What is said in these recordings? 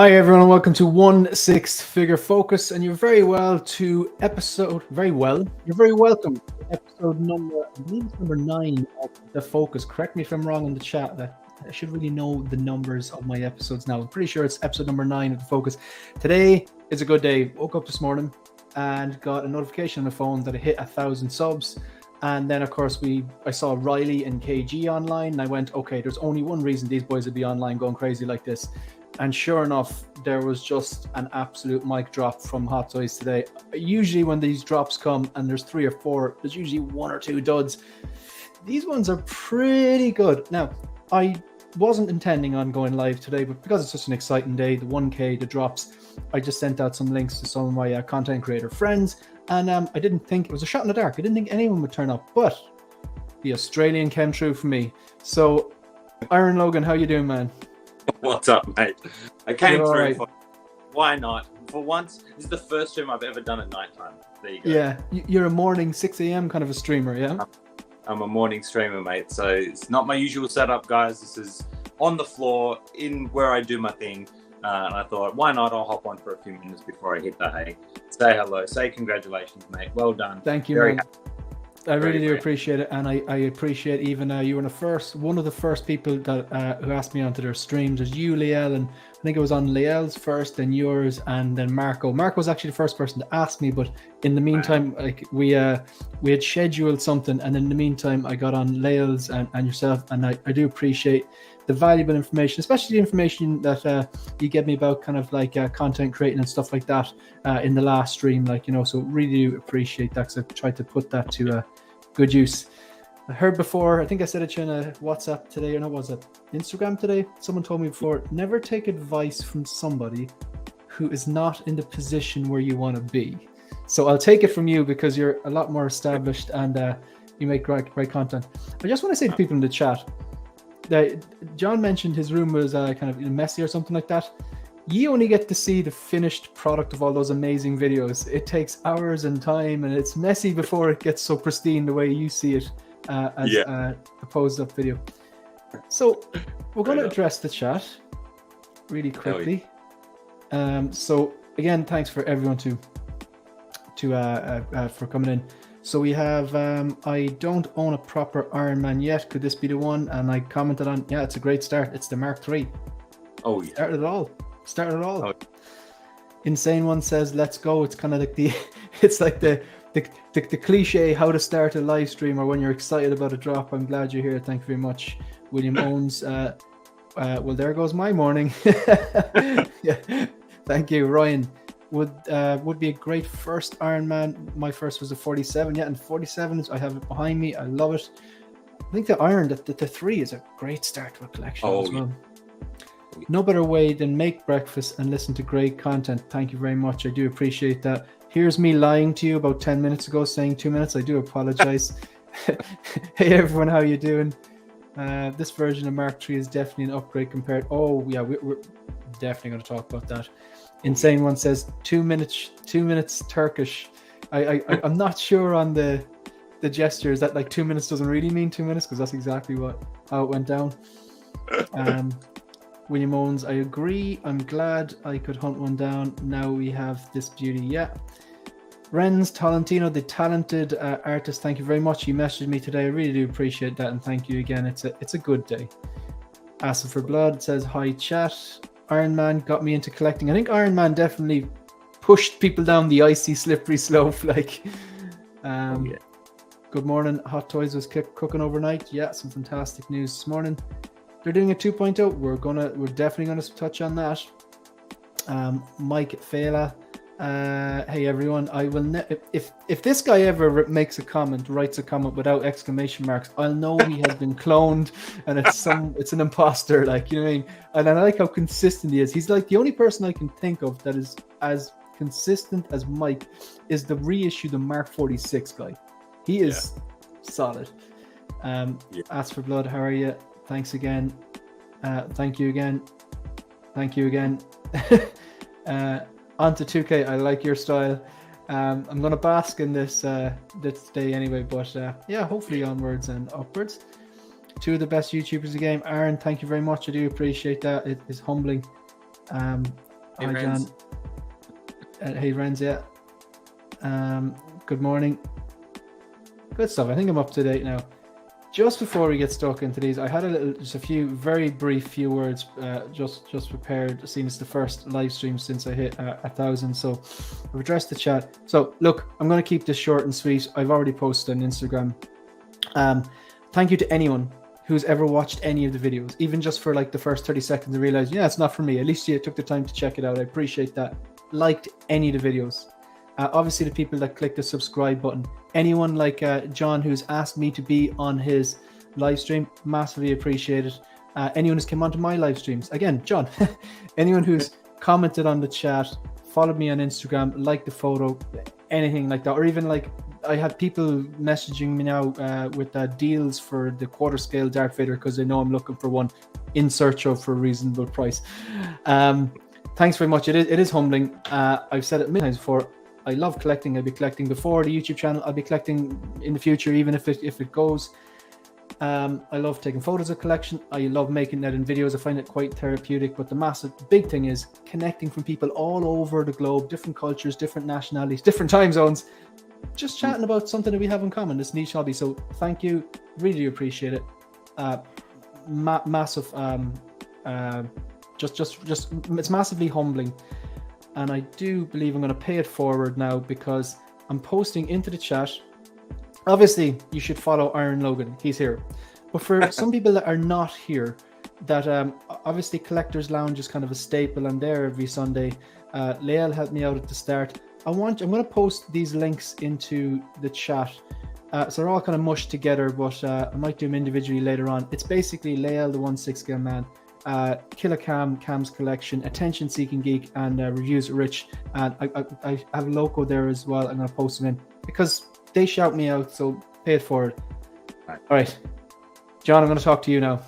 Hi everyone, and welcome to 1/6 Figure Focus, and you're very welcome to episode number, I believe it's number 9 of the Focus. Correct me if I'm wrong in the chat. That I should really know the numbers of my episodes now. I'm pretty sure it's episode number 9 of the Focus. Today is a good day. Woke up this morning and got a notification on the phone that I hit 1,000 subs. And then, of course, I saw Riley and KG online, and I went, okay, there's only one reason these boys would be online going crazy like this. And sure enough, there was just an absolute mic drop from Hot Toys today. Usually when these drops come and there's 3 or 4, there's usually 1 or 2 duds. These ones are pretty good. Now, I wasn't intending on going live today, but because it's such an exciting day, the 1K, the drops, I just sent out some links to some of my content creator friends. And I didn't think, it was a shot in the dark. I didn't think anyone would turn up, but the Australian came true for me. So, Iron Logan, how you doing, man? What's up, mate? I came through. Right. Why not? For once, this is the first stream I've ever done at nighttime. There you go. Yeah, you're a morning 6 a.m. kind of a streamer, yeah? I'm a morning streamer, mate. So it's not my usual setup, guys. This is on the floor in where I do my thing. And I thought, why not? I'll hop on for a few minutes before I hit the hay. Say hello. Say congratulations, mate. Well done. Thank you, Very man. happy. I really do appreciate it, and I appreciate even you were one of the first people that who asked me onto their streams. There's you, Liel, and I think it was on Liel's first, then yours, and then Marco. Marco was actually the first person to ask me, but in the meantime, like we had scheduled something, and in the meantime, I got on Liel's and yourself, and I do appreciate the valuable information, especially the information that you gave me about kind of like content creating and stuff like that in the last stream, like, you know, so really do appreciate that, because I tried to put that to good use. I heard before, I think I said it in a WhatsApp today, or not WhatsApp, Instagram today, someone told me before, never take advice from somebody who is not in the position where you want to be. So I'll take it from you because you're a lot more established and you make great content. I just want to say to people in the chat, John mentioned his room was kind of messy or something like that. You only get to see the finished product of all those amazing videos. It takes hours and time, and it's messy before it gets so pristine the way you see it as a posed up video. So we're going to address the chat really quickly. So again, thanks for everyone for coming in. So we have, I don't own a proper Iron Man yet. Could this be the one? And I commented on, yeah, it's a great start. It's the Mark III. Oh, yeah. Started it all. Oh. Insane One says, let's go. It's kind of like it's like the cliche how to start a live stream, or when you're excited about a drop. I'm glad you're here. Thank you very much. William Owens. Well, there goes my morning. Yeah. Thank you. Ryan. Would be a great first Iron Man. My first was a 47, and 47 I have it behind me. I love it. I think the 3 is a great start to a collection as well. No better way than make breakfast and listen to great content. Thank you very much. I do appreciate that. Here's me lying to you about 10 minutes ago, saying 2 minutes. I do apologize. Hey everyone, how you doing? This version of Mark III is definitely an upgrade compared. Oh yeah, we're definitely going to talk about that. Insane One says 2 minutes Turkish. I'm not sure on the gestures that like 2 minutes doesn't really mean 2 minutes, because that's exactly how it went down. William Owens, I agree. I'm glad I could hunt one down. Now we have this beauty. Yeah. Renz Tolentino, the talented artist. Thank you very much. He messaged me today. I really do appreciate that, and thank you again. It's a good day. Acid for Blood says hi chat. Iron Man got me into collecting. I think Iron Man definitely pushed people down the icy, slippery slope. Like, Good morning. Hot Toys was cooking overnight. Yeah, some fantastic news this morning. They're doing a 2.0. We're definitely gonna touch on that. Mike Fela. Hey everyone, I will if this guy ever writes a comment without exclamation marks, I'll know he has been cloned and it's an imposter, like, you know what I mean? And I like how consistent he is. He's like the only person I can think of that is as consistent as Mike is the reissue, the Mark 46 guy. He is solid. Ask for Blood, how are you? Thanks again. Thank you again. On to 2K, I like your style. I'm going to bask in this day anyway, but yeah, hopefully onwards and upwards. 2 of the best YouTubers of the game. Aaron, thank you very much. I do appreciate that. It is humbling. Hi, Renz. John. Hey, Renz, yeah. Good morning. Good stuff. I think I'm up to date now. Just before we get stuck into these, I had just a few very brief words just prepared, seeing it's the first live stream since I hit 1,000. So I've addressed the chat. So look, I'm going to keep this short and sweet. I've already posted on Instagram. Thank you to anyone who's ever watched any of the videos, even just for like the first 30 seconds and realized, yeah, it's not for me. At least you took the time to check it out. I appreciate that. Liked any of the videos. Obviously, the people that click the subscribe button. Anyone like John who's asked me to be on his live stream, massively appreciated. Anyone who's come onto my live streams, again, John. Anyone who's commented on the chat, followed me on Instagram, liked the photo, anything like that, or even like I had people messaging me now with deals for the quarter scale Darth Vader because they know I'm looking for one in search of for a reasonable price. Thanks very much. It is humbling. I've said it many times before. I love collecting. I'll be collecting before the YouTube channel. I'll be collecting in the future, even if it goes. I love taking photos of collection. I love making that in videos. I find it quite therapeutic. But the big thing is connecting from people all over the globe, different cultures, different nationalities, different time zones, just chatting about something that we have in common, this niche hobby. So thank you. Really appreciate it. Massive. Just it's massively humbling. And I do believe I'm going to pay it forward now because I'm posting into the chat. Obviously, you should follow Iron Logan. He's here. But for some people that are not here, that obviously Collector's Lounge is kind of a staple. I'm there every Sunday. Lael helped me out at the start. I'm going to post these links into the chat. So they're all kind of mushed together, but I might do them individually later on. It's basically Lael, the 1/6 scale man. Killer Cam's collection, Attention Seeking Geek, and Reviews Rich, and I have a logo there as well. I'm going to post them in because they shout me out, so pay it forward. All right, John, I'm going to talk to you now.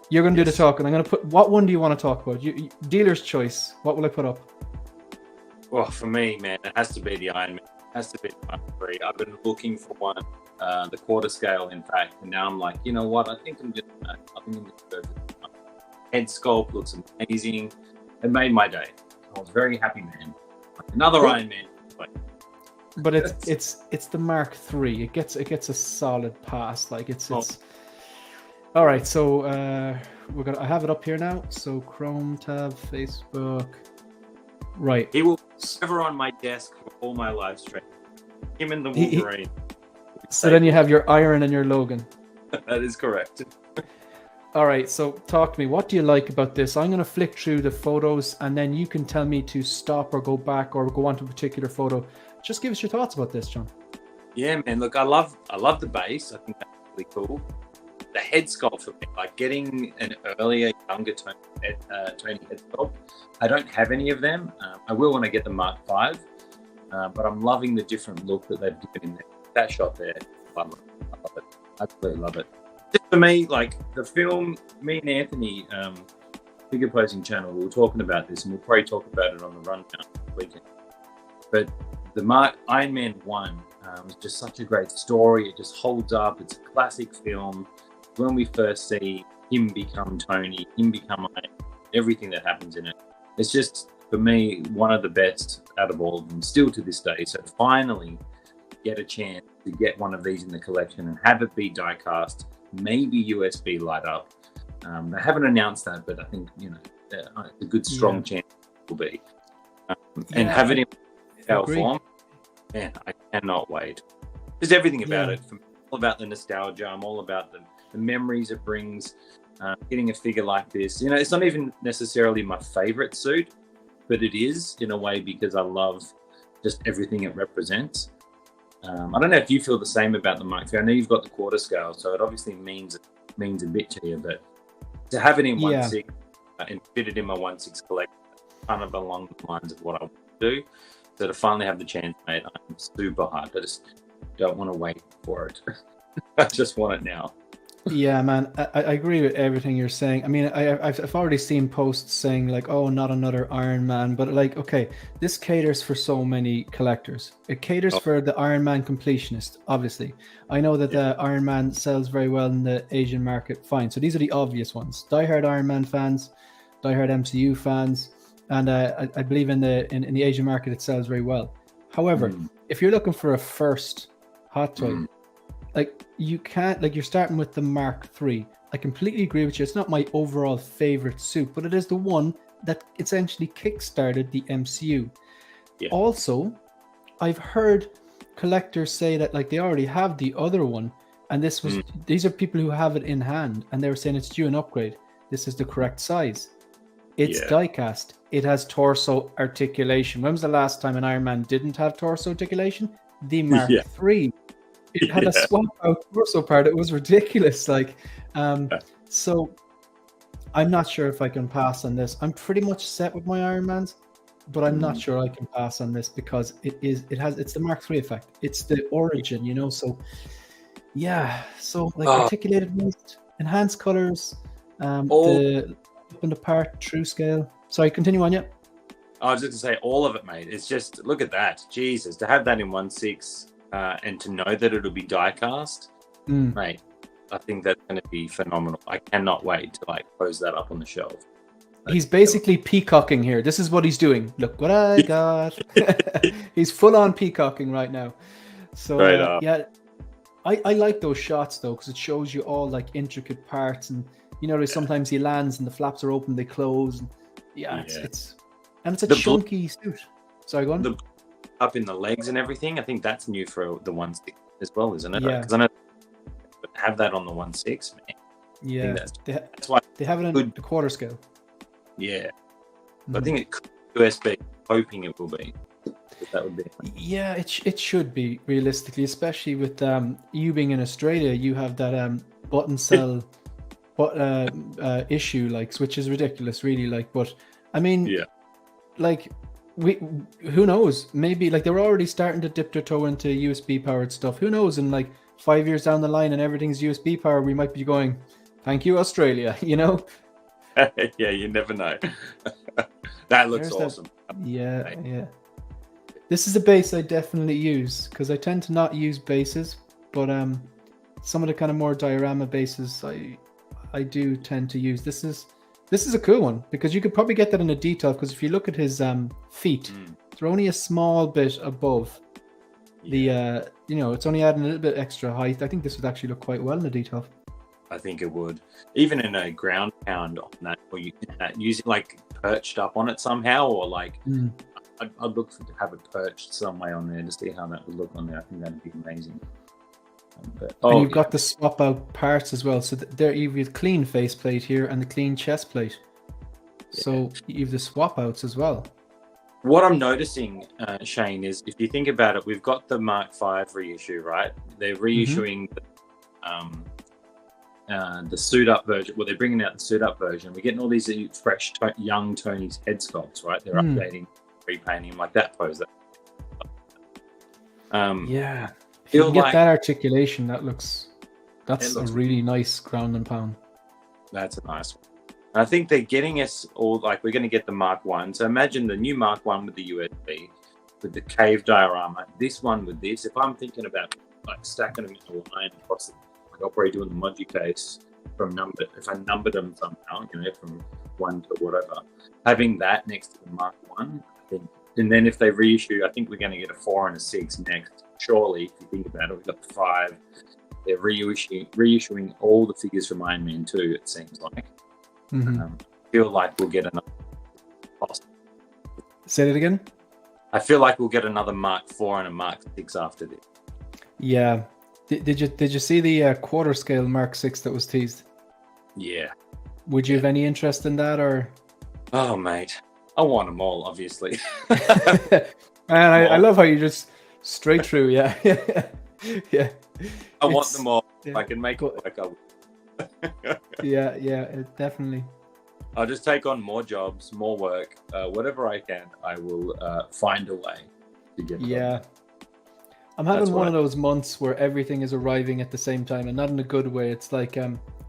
You're going to do the talk, and I'm going to put, what one do you want to talk about? Dealer's choice. What will I put up? Well, for me, man, it has to be the Iron Man. It has to be the Mark III. I've been looking for one, the quarter scale, in fact, and now I'm like, you know what? I think I'm just go for this. Head sculpt looks amazing. It made my day. I was very happy, man. Another Iron Man. But it's the Mark III. It gets a solid pass. Like it's all right. So I have it up here now. So Chrome tab, Facebook. Right. He will ever on my desk for all my live stream. Him and the Wolverine. So then you have your Iron and your Logan. That is correct. All right, so talk to me. What do you like about this? I'm going to flick through the photos, and then you can tell me to stop or go back or go on to a particular photo. Just give us your thoughts about this, John. Yeah, man. Look, I love the base. I think that's really cool. The head sculpt for me, like getting an earlier, younger Tony head sculpt. I don't have any of them. I will when I get the Mark V, but I'm loving the different look that they've given in there. That shot there, I love it. I absolutely love it. Just for me, like the film, me and Anthony, Figure Posing Channel, we were talking about this, and we'll probably talk about it on the rundown this weekend. But the Iron Man 1 was just such a great story. It just holds up. It's a classic film. When we first see him become Tony, him become Iron, everything that happens in it, it's just, for me, one of the best out of all of them, still to this day. So finally get a chance to get one of these in the collection and have it be die cast, maybe USB light up. They haven't announced that, but I think, a good strong chance it will be. And have it in scale form. Man, I cannot wait. Just everything about it. I'm all about the nostalgia. I'm all about the memories it brings. Getting a figure like this, it's not even necessarily my favorite suit, but it is in a way because I love just everything it represents. I don't know if you feel the same about the Mark III. I know you've got the quarter scale, so it obviously means a bit to you, but to have it in 1/6 and fit it in my 1/6 collection, kind of along the lines of what I want to do. So to finally have the chance, mate, I'm super hyped. I just don't want to wait for it. I just want it now. Yeah, man, I agree with everything you're saying. I mean, I've already seen posts saying like, oh, not another Iron Man, but like, okay, this caters for so many collectors. It caters for the Iron Man completionist, obviously. I know that the Iron Man sells very well in the Asian market. Fine. So these are the obvious ones. Diehard Iron Man fans, diehard MCU fans, and I believe in the Asian market it sells very well. However, if you're looking for a first hot toy, like you can't, like you're starting with the Mark III. I completely agree with you. It's not my overall favorite suit, but it is the one that essentially kickstarted the MCU. Yeah. Also, I've heard collectors say that like they already have the other one, and this was these are people who have it in hand, and they were saying it's due an upgrade. This is the correct size. It's die-cast. It has torso articulation. When was the last time an Iron Man didn't have torso articulation? The Mark III. It had a swap out torso part. It was ridiculous. Like, so I'm not sure if I can pass on this. I'm pretty much set with my Iron Mans, but I'm not sure I can pass on this because it's the Mark III effect. It's the origin, you know. So yeah, so like articulated waist, enhanced colors, the up and apart, true scale. Sorry, continue on. Yet. I was just gonna say all of it, mate. It's just look at that, Jesus, to have that in 1/6 and to know that it'll be die cast, mate. I think that's going to be phenomenal. I cannot wait to like pose that up on the shelf. He's basically peacocking here. This is what he's doing. Look what I got. He's full on peacocking right now. So yeah, I like those shots though because it shows you all like intricate parts, and you know sometimes he lands and the flaps are open, they close. And, it's a chunky suit. Sorry, go on. Up in the legs and everything. I think that's new for the 1/6 as well, isn't it? Yeah. Because I know have that on the 1/6, man. Yeah, that's why they have it in the quarter scale. Yeah, I think it could be USB. Hoping it will be. That would be. Yeah, it should be realistically, especially with you being in Australia. You have that button cell, issue, like, which is ridiculous, really. Like, but I mean, like. Who knows? Maybe like they were already starting to dip their toe into USB powered stuff. Who knows? And like 5 years down the line and everything's USB powered, we might be going, "Thank you, Australia." You know? Yeah, you never know. That looks awesome. Yeah. This is a base I definitely use because I tend to not use bases, but some of the kind of more diorama bases I do tend to use. This is a cool one because you could probably get that in a detail because if you look at his feet, they're only a small bit above the, it's only adding a little bit extra height. I think this would actually look quite well in the detail. I think it would. Even in a ground pound on that, or using like perched up on it somehow, or like I'd look to have it perched some way on there to see how that would look on there. I think that'd be amazing. And you've got the swap out parts as well. So there you've the clean faceplate here and the clean chest plate. So you've the swap outs as well. What I'm noticing, Shane, is if you think about it, we've got the Mark V reissue, right? They're reissuing the suit up version. Well, they're bringing out the suit up version. We're getting all these fresh, young Tony's head sculpts, right? They're updating, repainting like that pose. Yeah. If you can get that articulation, that's a really nice ground and pound. That's a nice one. I think they're getting us all, like we're going to get the Mark I. So imagine the new Mark I with the USB, with the cave diorama, this one with this. If I'm thinking about like stacking them in a line across the, like I'll probably doing the Moji case if I numbered them somehow, from 1 to whatever, having that next to the Mark I, I think, and then if they reissue, I think we're going to get a 4 and a 6 next. Surely, if you think about it, we've got the 5. They're reissuing all the figures from Iron Man 2, it seems like. I feel like we'll get another. Say it again? I feel like we'll get another Mark 4 and a Mark 6 after this. Yeah. Did you see the quarter scale Mark 6 that was teased? Yeah. Would you have any interest in that, or? Oh, mate. I want them all, obviously. Man, I love how you just straight through, yeah. I want them all. If I can make it work, I will. yeah, definitely. I'll just take on more jobs, more work, whatever I can. I will find a way to get. Yeah, I'm having one of those months where everything is arriving at the same time, and not in a good way. It's like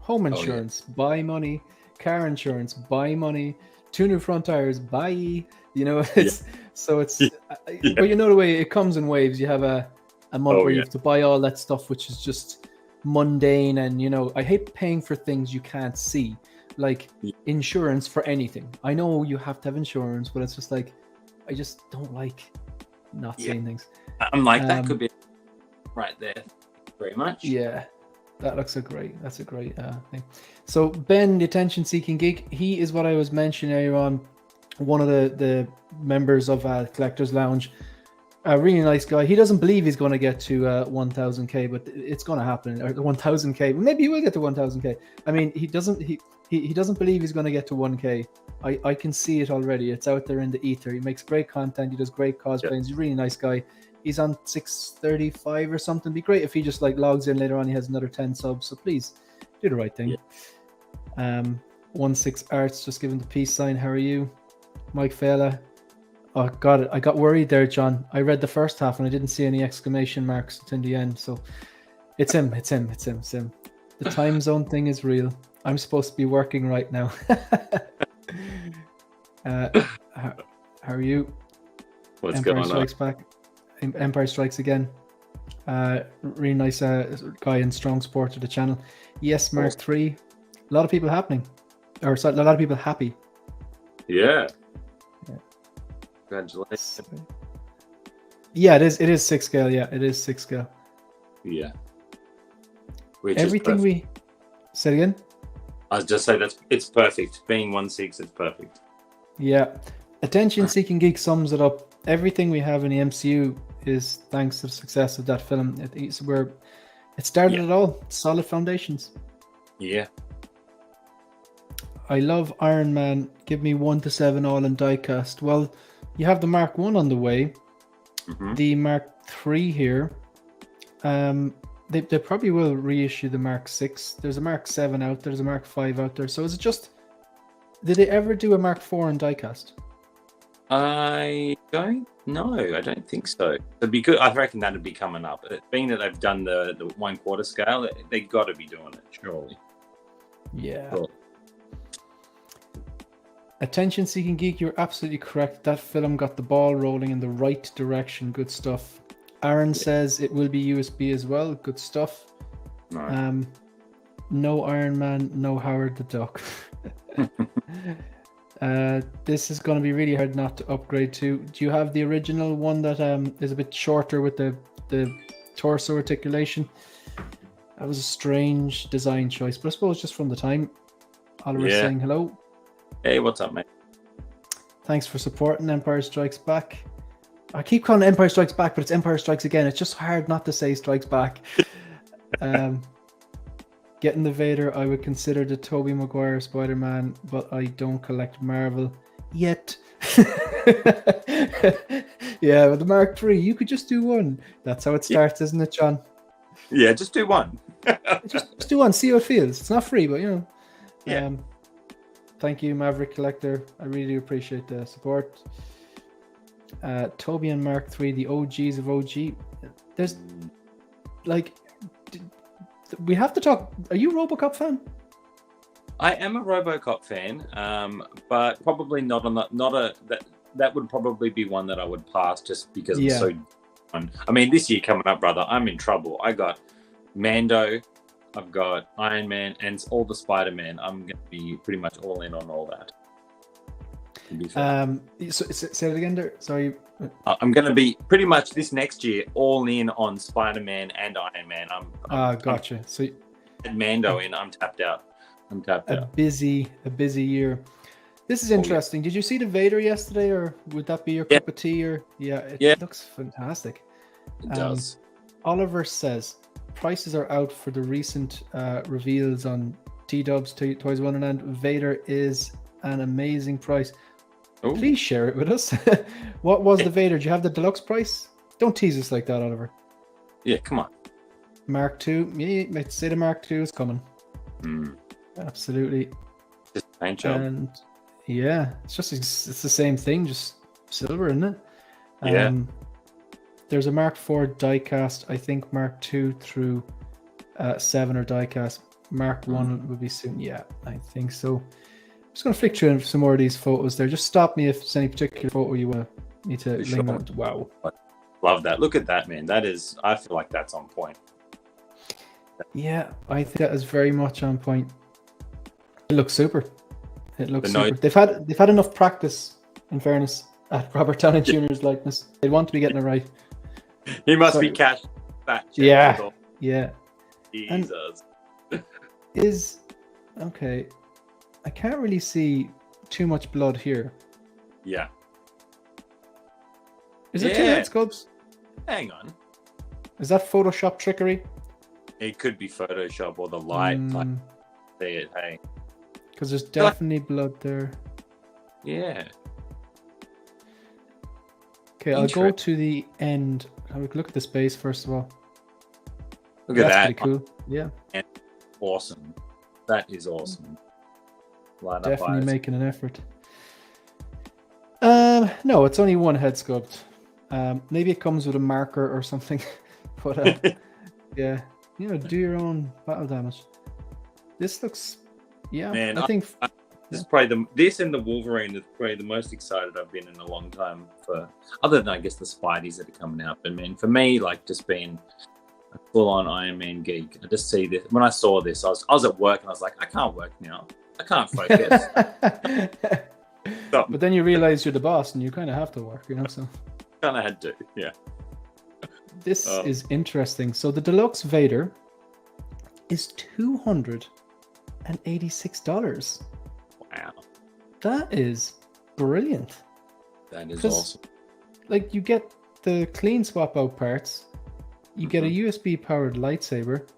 home insurance, buy money; car insurance, buy money; 2 new front tires, buy. It's but you know the way it comes in waves. You have a month where you have to buy all that stuff, which is just mundane, and I hate paying for things you can't see. like insurance for anything. I know you have to have insurance, but it's just like I just don't like not seeing things. I'm like that could be right there. Very much. Yeah, that's a great thing. So Ben, the attention seeking geek, he is what I was mentioning earlier on, one of the members of Collectors Lounge. A really nice guy. He doesn't believe he's going to get to 1000k, but it's going to happen. Or 1000k. Maybe he will get to 1000k. I mean, he doesn't believe he's going to get to 1k. I can see it already. It's out there in the ether. He makes great content. He does great cosplay. He's a really nice guy. He's on 635 or something. It'd be great if he just like logs in later on. He has another 10 subs. So please do the right thing. 16 Arts just giving the peace sign. How are you, Mike Fela? Oh, got it. I got worried there, John. I read the first half and I didn't see any exclamation marks in the end. So it's him. The time zone thing is real. I'm supposed to be working right now. How are you? What's Empire going Strikes on? Back. Empire Strikes again. Really nice guy and strong support to the channel. Yes, Mark 3. A lot of people happening. Or sorry, a lot of people happy. Yeah. Congratulations. Yeah, it is 6 scale. Yeah, it is 6 scale. Yeah. Everything we said again. I was just saying it's perfect. Being 1/6, it's perfect. Yeah. Attention seeking geek sums it up. Everything we have in the MCU is thanks to the success of that film. It started it all. Solid foundations. Yeah. I love Iron Man. Give me 1 to 7 all in diecast. Well, you have the Mark 1 on the way. The Mark 3 here. They probably will reissue the Mark 6. There's a Mark 7 out there. There's a Mark 5 out there. So is it just... Did they ever do a Mark 4 in diecast? I don't know. I don't think so. It'd be good. I reckon that'd be coming up. Being that they've done the 1/4 scale, they got to be doing it, surely. Yeah. Cool. Attention seeking geek, you're absolutely correct. That film got the ball rolling in the right direction. Good stuff. Aaron says it will be USB as well. Good stuff. Nice. No Iron Man, no Howard the Duck. This is going to be really hard not to upgrade to. Do you have the original one that is a bit shorter with the torso articulation? That was a strange design choice, but I suppose just from the time. Oliver's saying hello. Hey, what's up, mate? Thanks for supporting Empire Strikes Back. I keep calling it Empire Strikes Back, but it's Empire Strikes Again. It's just hard not to say Strikes Back. Getting the Vader, I would consider the Toby Maguire Spiderman, but I don't collect Marvel yet. Yeah, with the Mark III, you could just do one. That's how it starts, isn't it, John? Yeah, just do one. just do one, see how it feels. It's not free, but you know. Yeah. Thank you, Maverick Collector. I really do appreciate the support. Toby and Mark III, the OGs of OG. There's like, we have to talk. Are you a Robocop fan? I am a Robocop fan, but probably not on that would probably be one that I would pass just because I'm so. I mean, this year coming up, brother, I'm in trouble. I got Mando, I've got Iron Man, and all the Spider-Man. I'm going to be pretty much all in on all that. So, say it again there. Sorry. I'm going to be pretty much this next year all in on Spider-Man and Iron Man. Gotcha. So Mando in. I'm tapped out. A busy year. This is interesting. Did you see the Vader yesterday, or would that be your cup of tea? Or it looks fantastic. It does. Oliver says prices are out for the recent reveals on T-Dubs, Toys Wonderland. Vader is an amazing price. Ooh. Please share it with us. What was the Vader? Do you have the deluxe price? Don't tease us like that, Oliver. Yeah, come on. Mark II. Yeah, let's say the Mark II is coming. Absolutely. Just paint job. And yeah, it's the same thing, just silver, isn't it? Yeah. There's a Mark IV diecast. I think Mark II through 7 are diecast. Mark 1 will be soon. Yeah, I think so. I'm just going to flick through some more of these photos there. Just stop me if there's any particular photo you need to link on. Wow. Love that. Look at that, man. That is, I feel like that's on point. Yeah, I think that is very much on point. It looks super. It looks The super. They've had enough practice, in fairness, at Robert Downey Jr.'s likeness. They want to be getting it right. He must be cash fat. Yeah. Yeah. Jesus. Okay. I can't really see too much blood here. Yeah. Is it two head sculpts? Hang on. Is that Photoshop trickery? It could be Photoshop or the light. Like, see it, hey. Because there's definitely blood there. Yeah. Okay, I'll go to the end. Look at the space first of all. Look at that. That's pretty cool. Yeah. Awesome. That is awesome. Light Definitely making an effort. No, it's only one head sculpt. Maybe it comes with a marker or something. But yeah, do your own battle damage. This looks, man. I think this is probably this and the Wolverine is probably the most excited I've been in a long time for. Other than I guess the Spideys that are coming out, but man, for me, like just being a full-on Iron Man geek, I just see this. When I saw this, I was at work and I was like, I can't work now. I can't focus. But then you realize you're the boss and you kind of have to work, so. Kind of had to, yeah. This is interesting. So the Deluxe Vader is $286. Wow. That is brilliant. That is awesome. Like, you get the clean swap out parts, you get a USB powered lightsaber,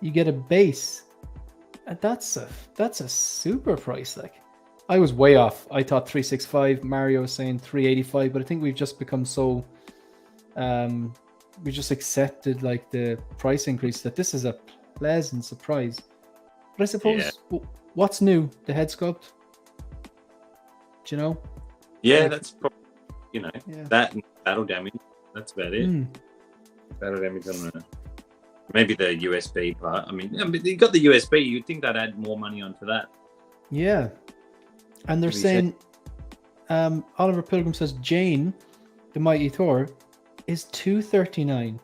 you get a base. And that's a super price. Like, I was way off. I thought 365. Mario was saying 385, but I think we've just become so we just accepted like the price increase that this is a pleasant surprise. But I suppose what's new? The head sculpt? Do you know? Yeah, that's probably that and battle damage. That's about it. Battle damage on maybe the USB part. I mean, you got the USB. You'd think they'd add more money onto that. Yeah. And they're saying, Oliver Pilgrim says Jane, the Mighty Thor, is $239.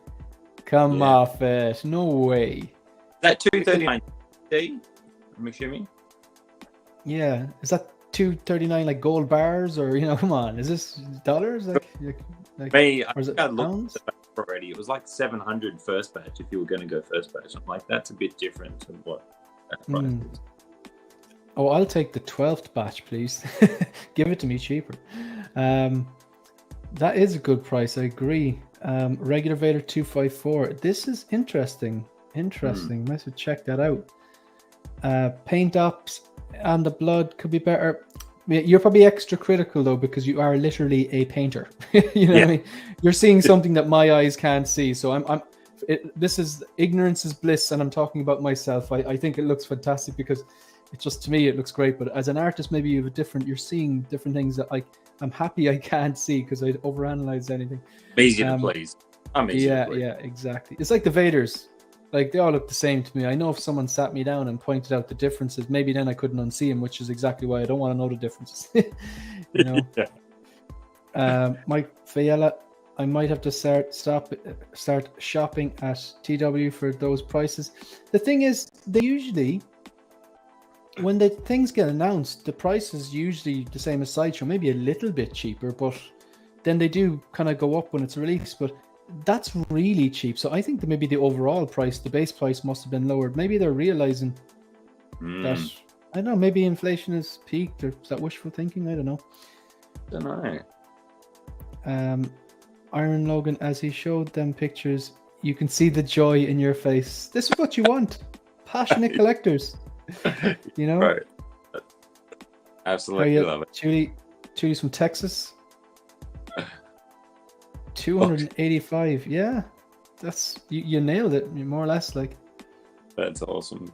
Come off it. No way. That $239, I'm assuming? Yeah. Is that $239 like gold bars or, come on. Is this dollars? Like Me, or is it I looked pounds? at the batch already. It was like 700 first batch if you were going to go first batch. I'm like, that's a bit different to what that price is. Oh, I'll take the 12th batch, please. Give it to me cheaper. That is a good price. I agree. Regular Vader 254. This is interesting. Might have check that out. Paint ups and the blood could be better. You're probably extra critical though because you are literally a painter. What I mean? You're seeing something that my eyes can't see. So this is ignorance is bliss, and I'm talking about myself. I think it looks fantastic because it's just, to me, it looks great. But as an artist, maybe you're seeing different things that I'm happy I can't see because I overanalyze anything. Easy to please. I'm easy to please. Yeah, exactly. It's like the Vaders. Like, they all look the same to me. I know if someone sat me down and pointed out the differences, maybe then I couldn't unsee them, which is exactly why I don't want to know the differences. Mike Fiala, I might have to start shopping at TW for those prices. The thing is, they usually, when the things get announced, the price is usually the same as Sideshow, maybe a little bit cheaper, but then they do kind of go up when it's released. But that's really cheap. So I think that maybe the overall price, the base price, must have been lowered. Maybe they're realizing that, I don't know, maybe inflation has peaked, or is that wishful thinking? I don't know. Iron Logan, as he showed them pictures, you can see the joy in your face. This is what you want. Passionate collectors. Right. Absolutely love it. Julie's from Texas. 285. Yeah, that's you nailed it. More or less, like. That's awesome.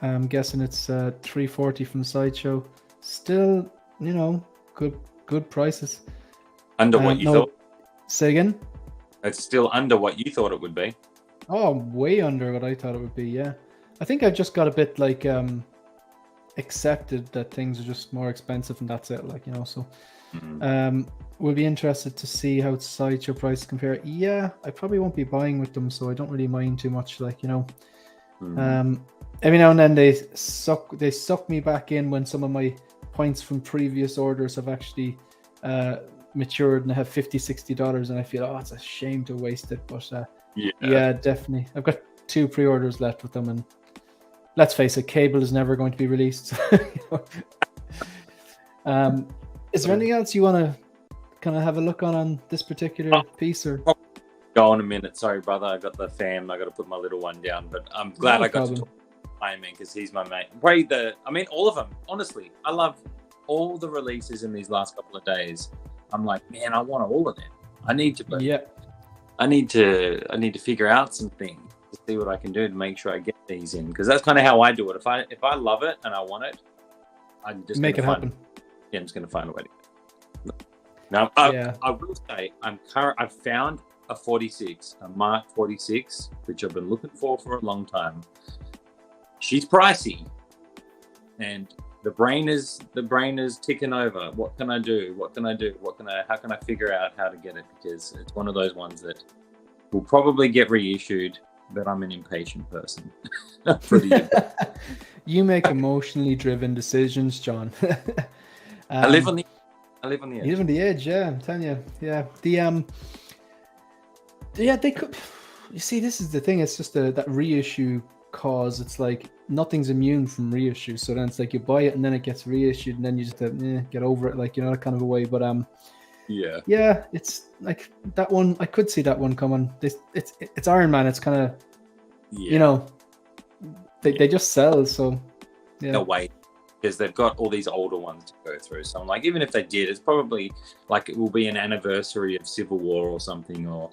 I'm guessing it's 340 from Sideshow. Still, good prices. Under what you thought? Say again? It's still under what you thought it would be. Oh, way under what I thought it would be, yeah. I think I've just got a bit, like, accepted that things are just more expensive and that's it, like, so. We'll be interested to see how Sideshow prices compare. Yeah, I probably won't be buying with them, so I don't really mind too much, like, Every now and then they suck me back in when some of my points from previous orders have actually matured and I have $50-$60 and I feel, oh, it's a shame to waste it. But yeah, definitely. I've got 2 pre-orders left with them, and let's face it, Cable is never going to be released. Is there anything else you want to kind of have a look on this particular piece? Or go on a minute. Sorry, brother. I got the fam. I got to put my little one down, but I'm glad I got to talk to Iron Man because he's my mate. All of them. Honestly, I love all the releases in these last couple of days. I'm like, man, I want all of them. I need to figure out some things to see what I can do to make sure I get these in, because that's kind of how I do it. If I love it and I want it, I'm just make it happen. Yeah, I'm just going to find a way to get it. Now, I will say I've found a 46, a Mark 46, which I've been looking for a long time. She's pricey, and the brain is ticking over. What can I do? How can I figure out how to get it? Because it's one of those ones that will probably get reissued, but I'm an impatient person. You make emotionally driven decisions, John. I live on the edge. You live on the edge, yeah. I'm telling you, yeah. They could. You see, this is the thing. It's just that reissue cause. It's like nothing's immune from reissue. So then it's like you buy it and then it gets reissued, and then you just get over it, like, that kind of a way. But yeah, it's like that one. I could see that one coming. It's Iron Man. It's kind of they just sell. So yeah. No way. Because they've got all these older ones to go through. So I'm like, even if they did, it's probably like it will be an anniversary of Civil War or something, or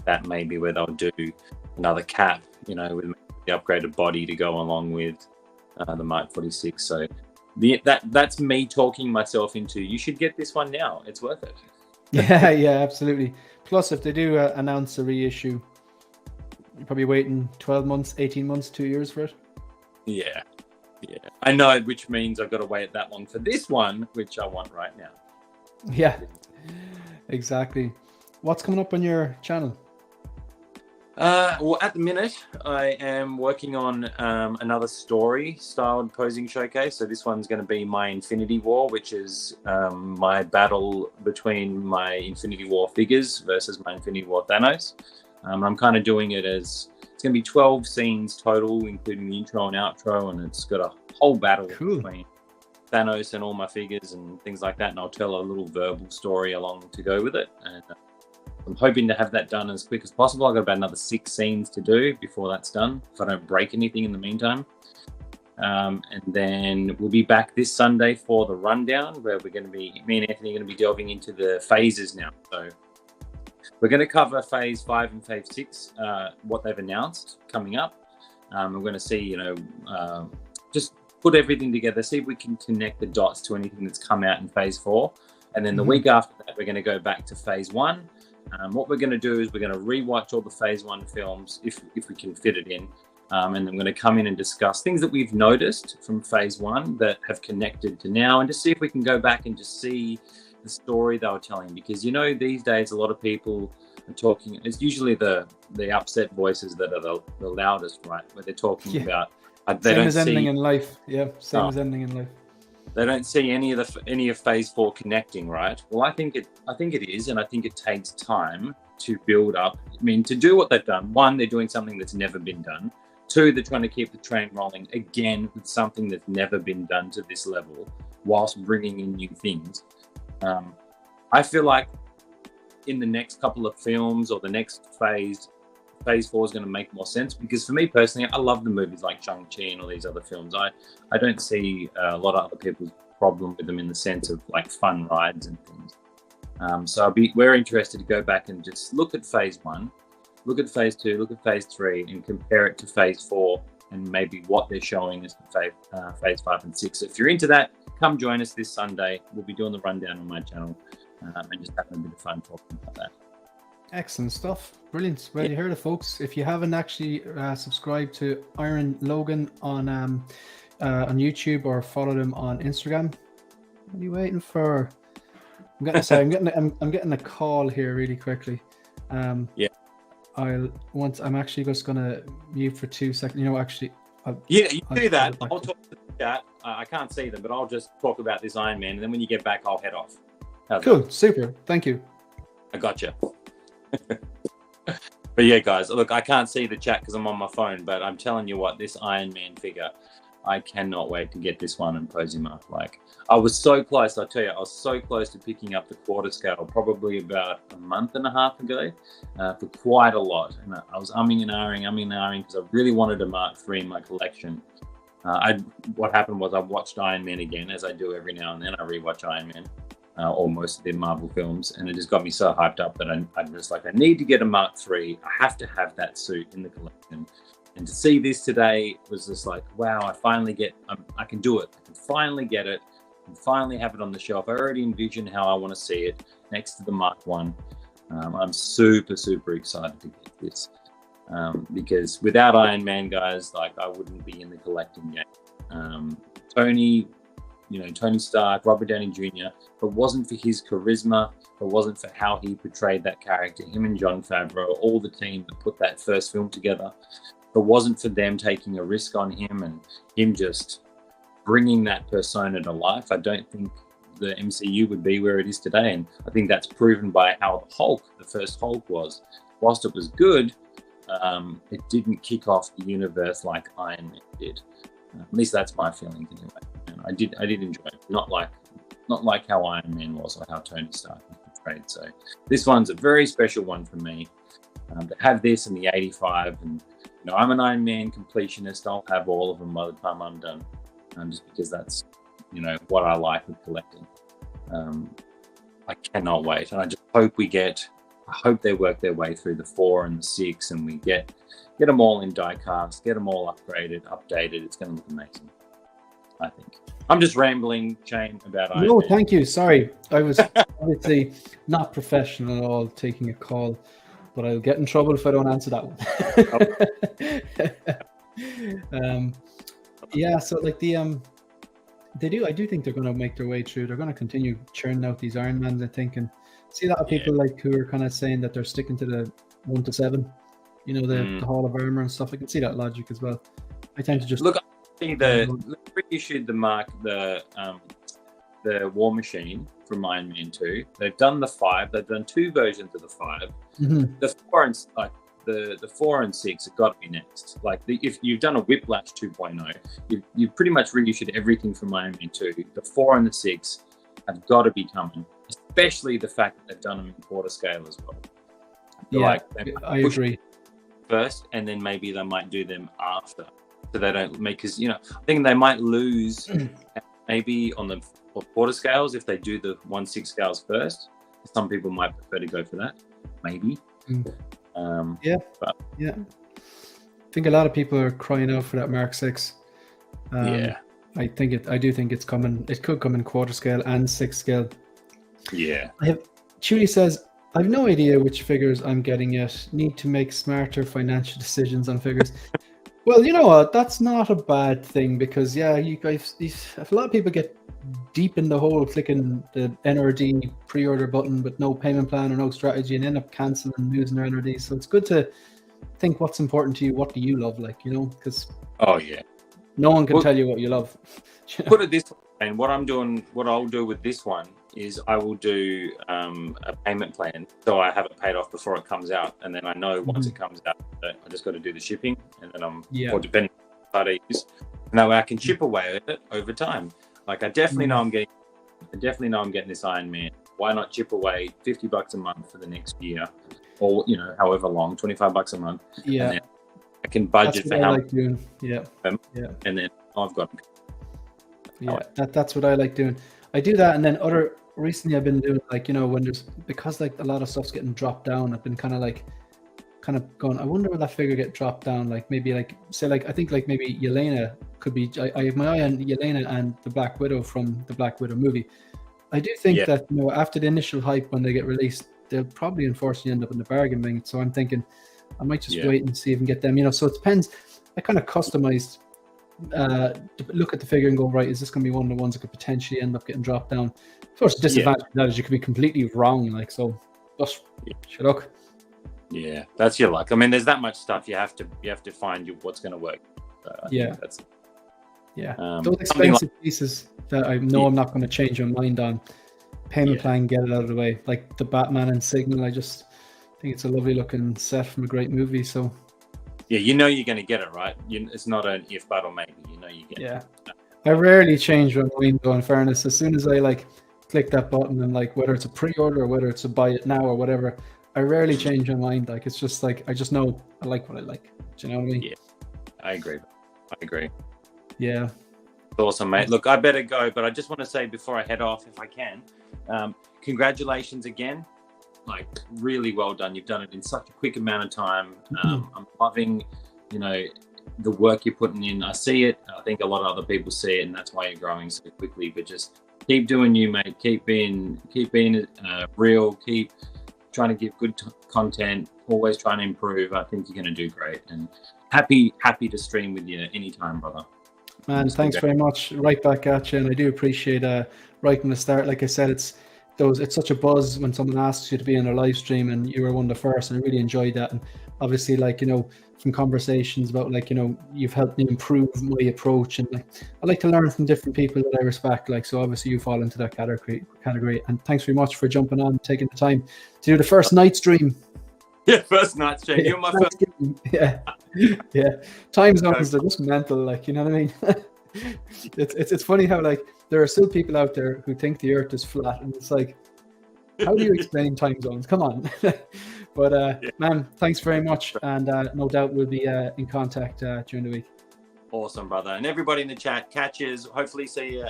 that maybe where they'll do another cap, with the upgraded body to go along with the Mark 46. So that's me talking myself into, you should get this one now. It's worth it. Yeah, absolutely. Plus, if they do announce a reissue, you're probably waiting 12 months, 18 months, 2 years for it. Yeah. Yeah, I know, which means I've got to wait that long for this one, which I want right now. Yeah, exactly. What's coming up on your channel? Well, at the minute, I am working on another story-styled posing showcase. So this one's going to be my Infinity War, which is my battle between my Infinity War figures versus my Infinity War Thanos. I'm kind of doing it as... It's going to be 12 scenes total, including the intro and outro, and it's got a whole battle between Thanos and all my figures and things like that, and I'll tell a little verbal story along to go with it. And I'm hoping to have that done as quick as possible. I've got about another 6 scenes to do before that's done, if I don't break anything in the meantime. And then we'll be back this Sunday for the rundown, where me and Anthony are going to be delving into the phases now. So we're going to cover Phase 5 and Phase 6, what they've announced coming up. We're going to see, just put everything together, see if we can connect the dots to anything that's come out in Phase 4. And then the week after that, we're going to go back to Phase 1. What we're going to do is we're going to rewatch all the Phase 1 films, if we can fit it in. And then we're going to come in and discuss things that we've noticed from Phase 1 that have connected to now, and just see if we can go back and just see the story they were telling, because these days a lot of people are talking, it's usually the upset voices that are the loudest, right, where they're talking about they same as ending in life. As ending in life. They don't see any of Phase 4 connecting, right? Well, I think it is, and I think it takes time to build up. I mean, to do what they've done. 1, they're doing something that's never been done. 2, they're trying to keep the train rolling again with something that's never been done to this level, whilst bringing in new things. I feel like in the next couple of films or the next Phase 4 is going to make more sense, because for me personally, I love the movies like Shang-Chi and all these other films. I don't see a lot of other people's problem with them in the sense of like fun rides and things. So we're interested to go back and just look at Phase 1, look at Phase 2, look at Phase 3, and compare it to Phase 4 and maybe what they're showing as Phase 5 and 6. So if you're into that, come join us this Sunday. We'll be doing the rundown on my channel and just having a bit of fun talking about that. Excellent stuff. Brilliant. Well, you heard it, folks. If you haven't actually subscribed to Iron Logan on YouTube or followed him on Instagram, what are you waiting for? I'm getting a call here really quickly. I'm actually just gonna mute for 2 seconds. Actually, You do that. I'll I'll talk to the chat. I can't see them, but I'll just talk about this Iron Man, and then when you get back, I'll head off. How's cool, that? super, thank you. I gotcha. But yeah, guys, look, I can't see the chat because I'm on my phone, but I'm telling you what, this Iron Man figure, I cannot wait to get this one and pose him up. Like, I was so close, I tell you, I was so close to picking up the quarter scale probably about a month and a half ago for quite a lot. And I was umming and ahhing because I really wanted a Mark III in my collection. What happened was I watched Iron Man again, as I do every now and then. I rewatch Iron Man, or most of the Marvel films, and it just got me so hyped up that I'm just like, I need to get a Mark III. I have to have that suit in the collection. And to see this today was just like, wow, I finally I can do it. I can finally get it and finally have it on the shelf. I already envision how I want to see it next to the Mark I. I'm super, super excited to get this. Because without Iron Man, guys, like, I wouldn't be in the collecting game. Tony Stark, Robert Downey Jr., if it wasn't for his charisma, if it wasn't for how he portrayed that character, him and Jon Favreau, all the team that put that first film together, if it wasn't for them taking a risk on him and him just bringing that persona to life, I don't think the MCU would be where it is today. And I think that's proven by how the first Hulk was. Whilst it was good, it didn't kick off the universe like Iron Man did. At least that's my feeling anyway. And I did enjoy it. Not like how Iron Man was or how Tony Stark was portrayed. So this one's a very special one for me. To have this in the 85, and I'm an Iron Man completionist. I'll have all of them by the time I'm done, just because that's what I like with collecting. I cannot wait, and I just hope I hope they work their way through the 4 and the 6, and we get them all in die cast, get them all upgraded, updated. It's going to look amazing, I think. I'm just rambling, Shane, about Iron Man. Thank you. Sorry, I was obviously not professional at all taking a call, but I'll get in trouble if I don't answer that one. Yeah, so like I do think they're going to make their way through. They're going to continue churning out these Iron Mans, I think, and see a lot of people like who are kind of saying that they're sticking to the 1 to 7, the Hall of Armor and stuff. I can see that logic as well. I tend to just look. I think reissued the War Machine from Iron Man 2. They've done the 5. They've done 2 versions of the 5. Mm-hmm. The 4 and the 4 and 6 have got to be next. Like if you've done a Whiplash 2.0, you've pretty much reissued everything from Iron Man 2. The 4 and the 6 have got to be coming, especially the fact that they've done them in quarter scale as well. I agree. First, and then maybe they might do them after, so they don't make, because I think they might lose maybe on the quarter scales if they do the 1/6 scales first. Some people might prefer to go for that, maybe. But I think a lot of people are crying out for that Mark 6. I do think it's coming. It could come in quarter scale and 6 scale. Yeah. Julie says, I have no idea which figures I'm getting yet. Need to make smarter financial decisions on figures. Well, you know what? That's not a bad thing, because you guys, if a lot of people get deep in the hole clicking the NRD pre-order button with no payment plan or no strategy and end up cancelling and losing their NRD. So it's good to think what's important to you. What do you love? Because no one can tell you what you love. Put it this way, and what I'll do with this one is I will do a payment plan, so I have it paid off before it comes out, and then I know once it comes out that I just got to do the shipping, and then or depending on what I use, now I can chip away at it over time. Like, I definitely know I'm getting this Iron Man. Why not chip away $50 a month for the next year, or however long, $25 a month. Yeah, and then I can budget for how. Like doing. Yeah. And then I've got. Yeah, that's what I like doing. I do that, and then recently I've been doing when because a lot of stuff's getting dropped down. I've been kind of going, I wonder will that figure get dropped down? Like maybe I think maybe Yelena could be. I have my eye on Yelena and the Black Widow from the Black Widow movie. I do think that after the initial hype when they get released, they'll probably unfortunately end up in the bargain bin. So I'm thinking I might just wait and see if I can get them. So it depends. I kind of customized. Look at the figure and go, right, is this going to be one of the ones that could potentially end up getting dropped down? Of course, the disadvantage of that is you could be completely wrong, so just shut up. Yeah, that's your luck. I mean, there's that much stuff you have to find what's going to work. So I think that's those expensive pieces that I know I'm not going to change my mind on. Payment plan, get it out of the way. Like the Batman and Signal, I just think it's a lovely looking set from a great movie. So yeah, you know you're going to get it right. It's not an if, but, or maybe. You know you get it. I rarely change my mind though, in fairness. As soon as I like click that button and like whether it's a pre-order or whether it's a buy it now or whatever, I rarely change my mind. Like it's just like I just know I like what I like. Do you know what I mean? Yeah, I agree. Yeah. Awesome, mate. Look, I better go, but I just want to say before I head off, if I can, congratulations again. Like, really well done. You've done it in such a quick amount of time. I'm loving, the work you're putting in. I see it. I think a lot of other people see it, and that's why you're growing so quickly. But just keep doing you, mate. Keep being real. Keep trying to give good content. Always trying to improve. I think you're going to do great. And happy to stream with you anytime, brother. Man, thanks very much. Right back at you, and I do appreciate right from the start. Like I said, it's such a buzz when someone asks you to be in a live stream, and you were one of the first, and I really enjoyed that. And obviously, from conversations about you've helped me improve my approach, and I like to learn from different people that I respect. So obviously you fall into that category. And thanks very much for jumping on, taking the time to do the first night stream. Yeah, first night stream. You're my first. Yeah. Time zones are just mental. You know what I mean? It's funny how there are still people out there who think the Earth is flat, and it's like, how do you explain time zones? Come on. But man, thanks very much, and no doubt we'll be in contact during the week. Awesome, brother, and everybody in the chat. Catches. Hopefully, see you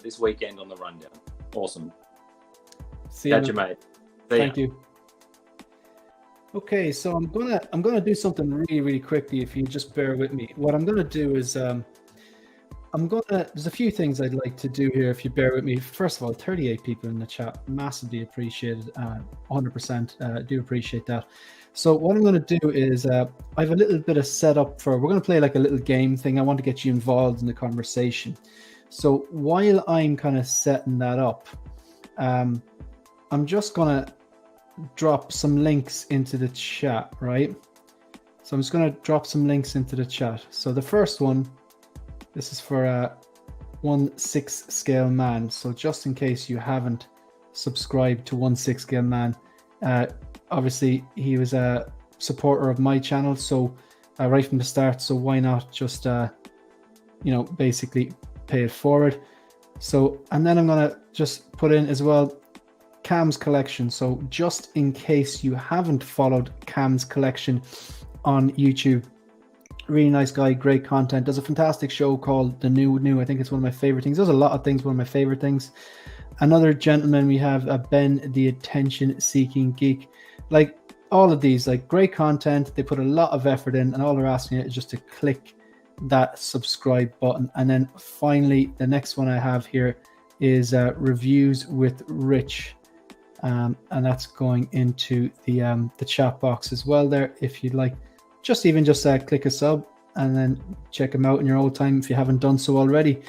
this weekend on the rundown. Awesome. See you, catch you, mate. Thank you. Okay, so I'm gonna do something really, really quickly. If you just bear with me, what I'm gonna do is there's a few things I'd like to do here. If you bear with me, first of all, 38 people in the chat, massively appreciated. 100% do appreciate that. So what I'm going to do is I have a little bit of setup we're going to play like a little game thing. I want to get you involved in the conversation. So while I'm kind of setting that up, I'm just going to drop some links into the chat, right? So I'm just going to drop some links into the chat. So the first one, this is for a 1/6 scale man. So just in case you haven't subscribed to 1/6 scale man, obviously he was a supporter of my channel, so right from the start. So why not just basically pay it forward. So, and then I'm gonna just put in as well Cam's collection. So just in case you haven't followed Cam's collection on YouTube, really nice guy, great content, does a fantastic show called The New. I think it's one of my favorite things. Does a lot of things, one of my favorite things. Another gentleman we have, Ben, the attention seeking geek. Like all of these, like great content, they put a lot of effort in, and all they're asking is just to click that subscribe button. And then finally, the next one I have here is Reviews with Rich, and that's going into the chat box as well there. If you'd like, just click a sub and then check them out in your old time if you haven't done so already.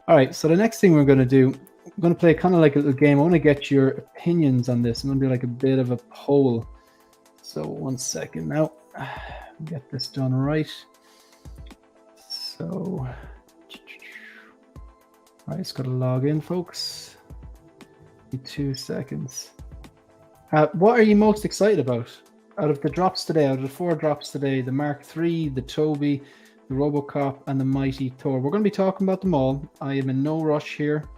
All right, so the next thing we're going to do, I'm going to play kind of like a little game. I want to get your opinions on this. I'm going to do like a bit of a poll. So 1 second now, get this done right. So, all right, it's got to log in, folks. 2 seconds. What are you most excited about out of the drops today? Out of the 4 drops today, the Mark III, the Toby, the Robocop, and the Mighty Thor. We're going to be talking about them all. I am in no rush here.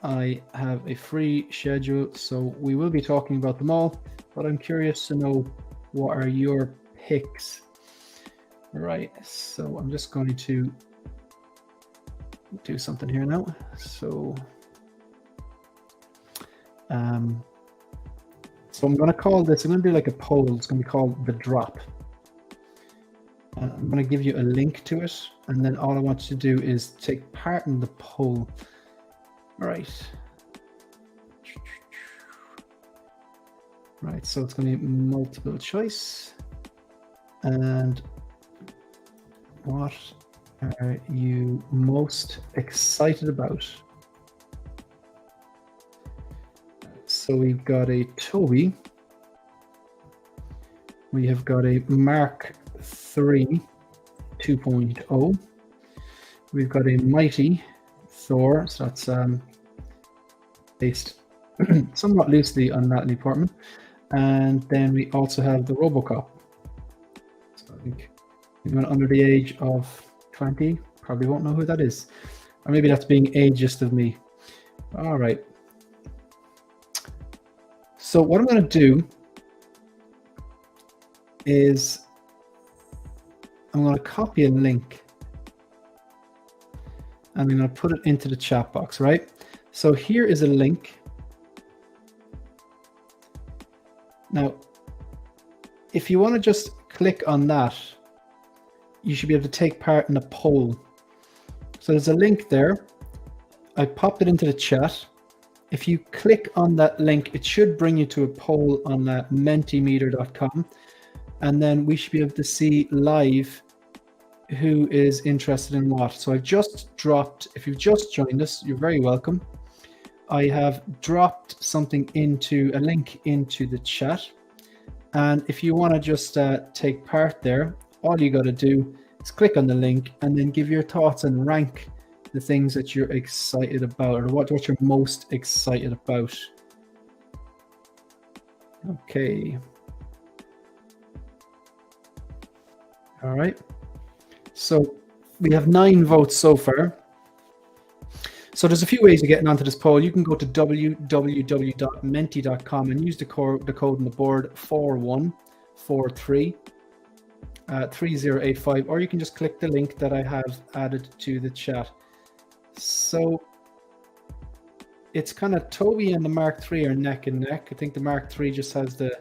I have a free schedule, so we will be talking about them all. But I'm curious to know, what are your picks? Right, so I'm just going to do something here now. So, so I'm going to call this, I'm going to do like a poll. It's going to be called The Drop. And I'm going to give you a link to it. And then all I want you to do is take part in the poll. All right. Right, so it's going to be multiple choice. And what are you most excited about? So we've got a Toby, We have got a Mark III 2.0. We've got a Mighty Thor, so that's based somewhat loosely on Natalie Portman. And then we also have the Robocop. So I think anyone under the age of 20 probably won't know who that is. Or maybe that's being ageist of me. All right. So what I'm going to do is I'm going to copy a link and I'm going to put it into the chat box, right? So here is a link. Now, if you want to just click on that, you should be able to take part in a poll. So there's a link there. I popped it into the chat. If you click on that link, it should bring you to a poll on mentimeter.com. And then we should be able to see live who is interested in what. So I've just dropped, if you've just joined us, you're very welcome. I have dropped something into a link into the chat. And if you want to just take part there, all you got to do is click on the link and then give your thoughts and rank the things that you're excited about, or what you're most excited about. Okay. All right. So we have 9 votes so far. So there's a few ways of getting onto this poll. You can go to www.menti.com and use the code on the board 4143 3085, or you can just click the link that I have added to the chat. So it's kind of Toby and the Mark III are neck and neck. I think the Mark III just has the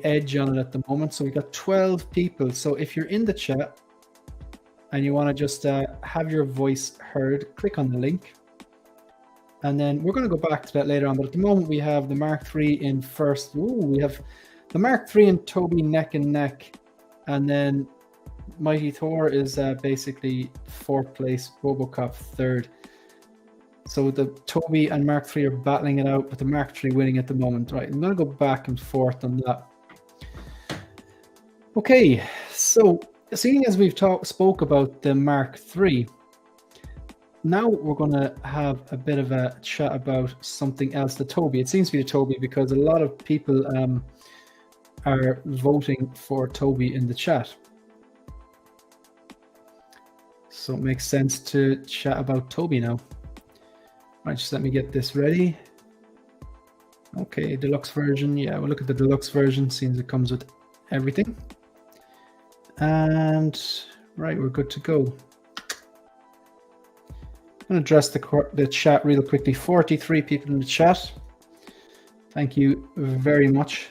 edge on it at the moment. So we got 12 people. So if you're in the chat and you want to just have your voice heard, click on the link. And then we're going to go back to that later on. But at the moment, we have the Mark III in first. Ooh, we have the Mark III and Toby neck and neck. And then Mighty Thor is basically 4th place, Robocop 3rd. So the Toby and Mark III are battling it out, but the Mark III winning at the moment. Right, I'm going to go back and forth on that. Okay, so seeing as we've spoke about the Mark III, now we're going to have a bit of a chat about something else, the Toby. It seems to be the Toby because a lot of people are voting for Toby in the chat. So it makes sense to chat about Toby now. Right, just let me get this ready. Okay, deluxe version. Yeah, we'll look at the deluxe version since it comes with everything. And right, we're good to go. I'm going to address the chat real quickly. 43 people in the chat. Thank you very much.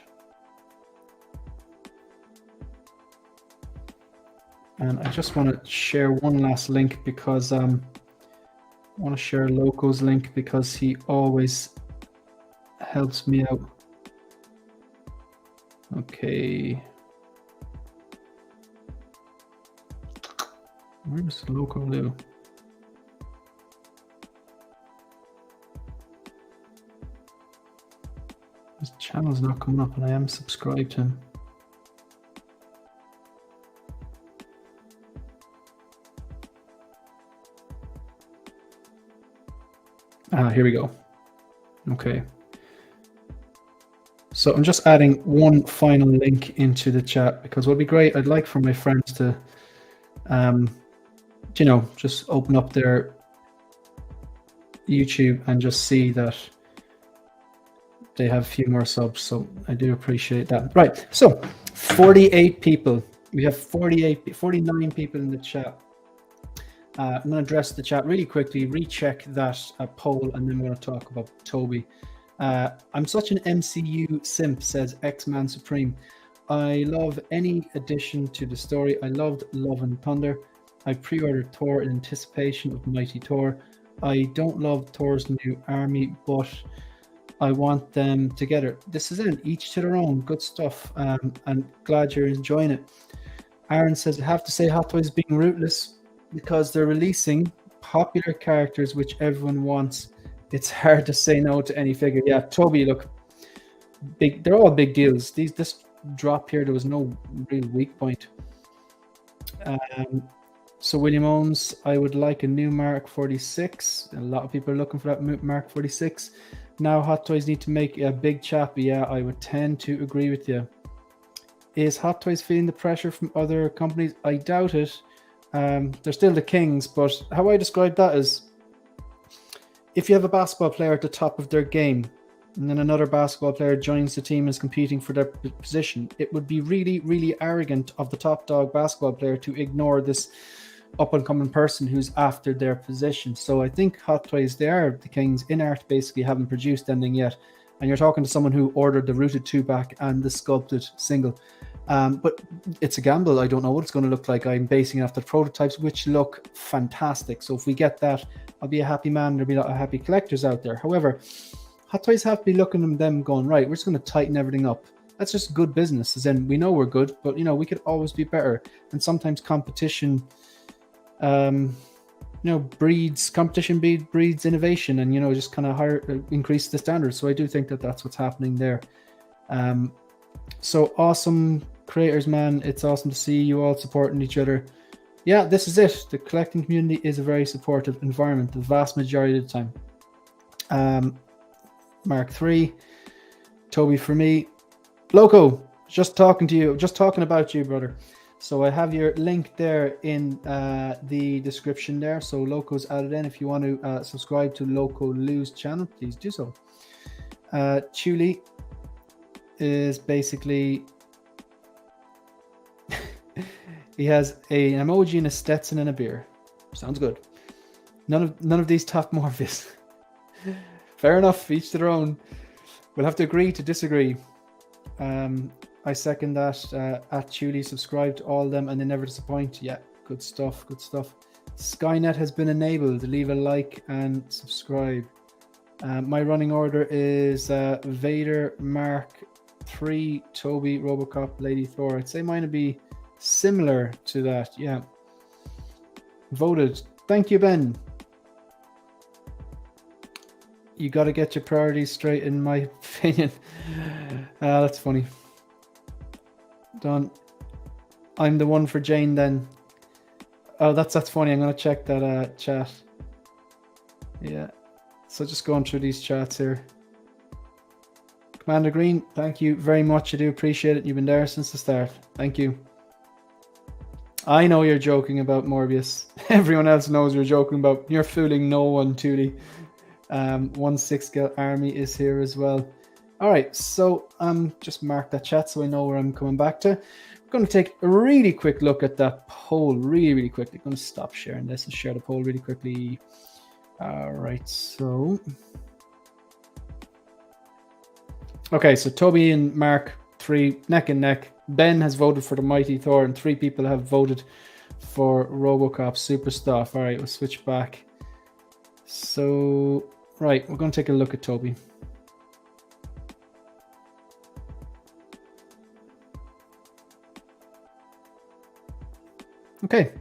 And I just want to share one last link because I want to share Loco's link because he always helps me out. Okay. Where's Loco Lou? His channel's not coming up and I am subscribed to him. Here we go. Okay. So I'm just adding one final link into the chat because what would be great, I'd like for my friends to, you know, just open up their YouTube and just see that they have a few more subs. So I do appreciate that. Right. So 48 people. We have 49 people in the chat. I'm going to address the chat really quickly, recheck that poll, and then we're going to talk about Toby. I'm such an MCU simp, says X-Man Supreme. I love any addition to the story. I loved Love and Thunder. I pre-ordered Thor in anticipation of Mighty Thor. I don't love Thor's new army, but I want them together. This is it, each to their own. Good stuff. I'm glad you're enjoying it. Aaron says, I have to say Hot Toys being ruthless because they're releasing popular characters which everyone wants. It's hard to say no to any figure. Yeah, Toby, look, big. They're all big deals. This drop here. There was no real weak point. So William Owens, I would like a new Mark 46. A lot of people are looking for that Mark 46. Now Hot Toys need to make a big chap. Yeah, I would tend to agree with you. Is Hot Toys feeling the pressure from other companies? I doubt it. They're still the kings, but how I describe that is, if you have a basketball player at the top of their game, and then another basketball player joins the team and is competing for their position, it would be really, really arrogant of the top dog basketball player to ignore this up-and-coming person who's after their position. So I think Hot Toys, they are the kings in art, basically haven't produced anything yet. And you're talking to someone who ordered the rooted 2-back and the sculpted single. But it's a gamble. I don't know what it's going to look like. I'm basing it off the prototypes, which look fantastic. So if we get that, I'll be a happy man. There'll be a lot of happy collectors out there. However, Hot Toys have to be looking at them going, right, we're just going to tighten everything up. That's just good business. As in, we know we're good, but, you know, we could always be better. And sometimes competition, breeds innovation, and, you know, just kind of increase the standards. So I do think that that's what's happening there. So awesome creators, man. It's awesome to see you all supporting each other. Yeah, this is it. The collecting community is a very supportive environment the vast majority of the time. Mark 3, Toby for me. Loco, just talking to you, just talking about you, brother. So I have your link there in the description there. So Loco's added in. If you want to subscribe to Loco Lou's channel, please do so. Chuli is basically he has an emoji and a Stetson and a beer. Sounds good. None of these top Morpheus. Fair enough, each to their own. We'll have to agree to disagree. I second that. At Chuli, subscribe to all of them and they never disappoint. Yeah, good stuff, good stuff. Skynet has been enabled. Leave a like and subscribe. My running order is Vader, Mark 3, Toby, Robocop, Lady Thor. I'd say mine would be similar to that. Yeah. Voted. Thank you, Ben. You got to get your priorities straight, in my opinion. That's funny. Done. I'm the one for Jane then. Oh, that's funny. I'm going to check that chat. Yeah. So just going through these chats here. Commander Green, thank you very much. I do appreciate it. You've been there since the start. Thank you. I know you're joking about Morbius. Everyone else knows you're joking about. You're fooling no one, Tootie. 1/6 army is here as well. All right, so just mark that chat so I know where I'm coming back to. I'm going to take a really quick look at that poll, really quickly. I'm going to stop sharing this and share the poll really quickly. All right, so okay, so Toby and Mark 3 neck and neck. Ben has voted for the Mighty Thor, and 3 people have voted for Robocop. Super stuff. All right, we'll switch back. So right, we're going to take a look at Toby. Okay.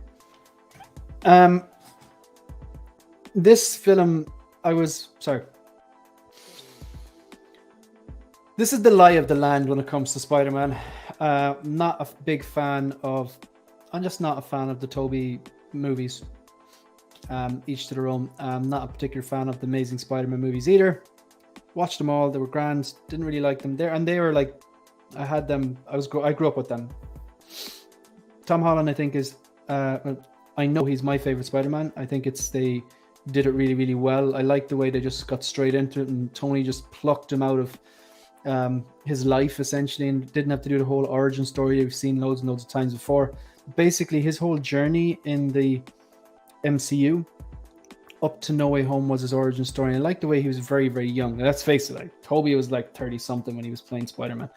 This film, this is the lie of the land when it comes to Spider-Man. I'm just not a fan of the Toby movies. Each to their own. I'm not a particular fan of the Amazing Spider-Man movies either. Watched them all. They were grand. Didn't really like them there, and they were like, I had them. I grew up with them. Tom Holland, I think, is. I know he's my favorite Spider-Man. I think they did it really, really well. I like the way they just got straight into it, and Tony just plucked him out of his life essentially, and didn't have to do the whole origin story we've seen loads and loads of times before. Basically, his whole journey in the MCU up to No Way Home was his origin story. And I like the way he was very, very young. Now, let's face it, like Toby was like 30 something when he was playing Spider-Man.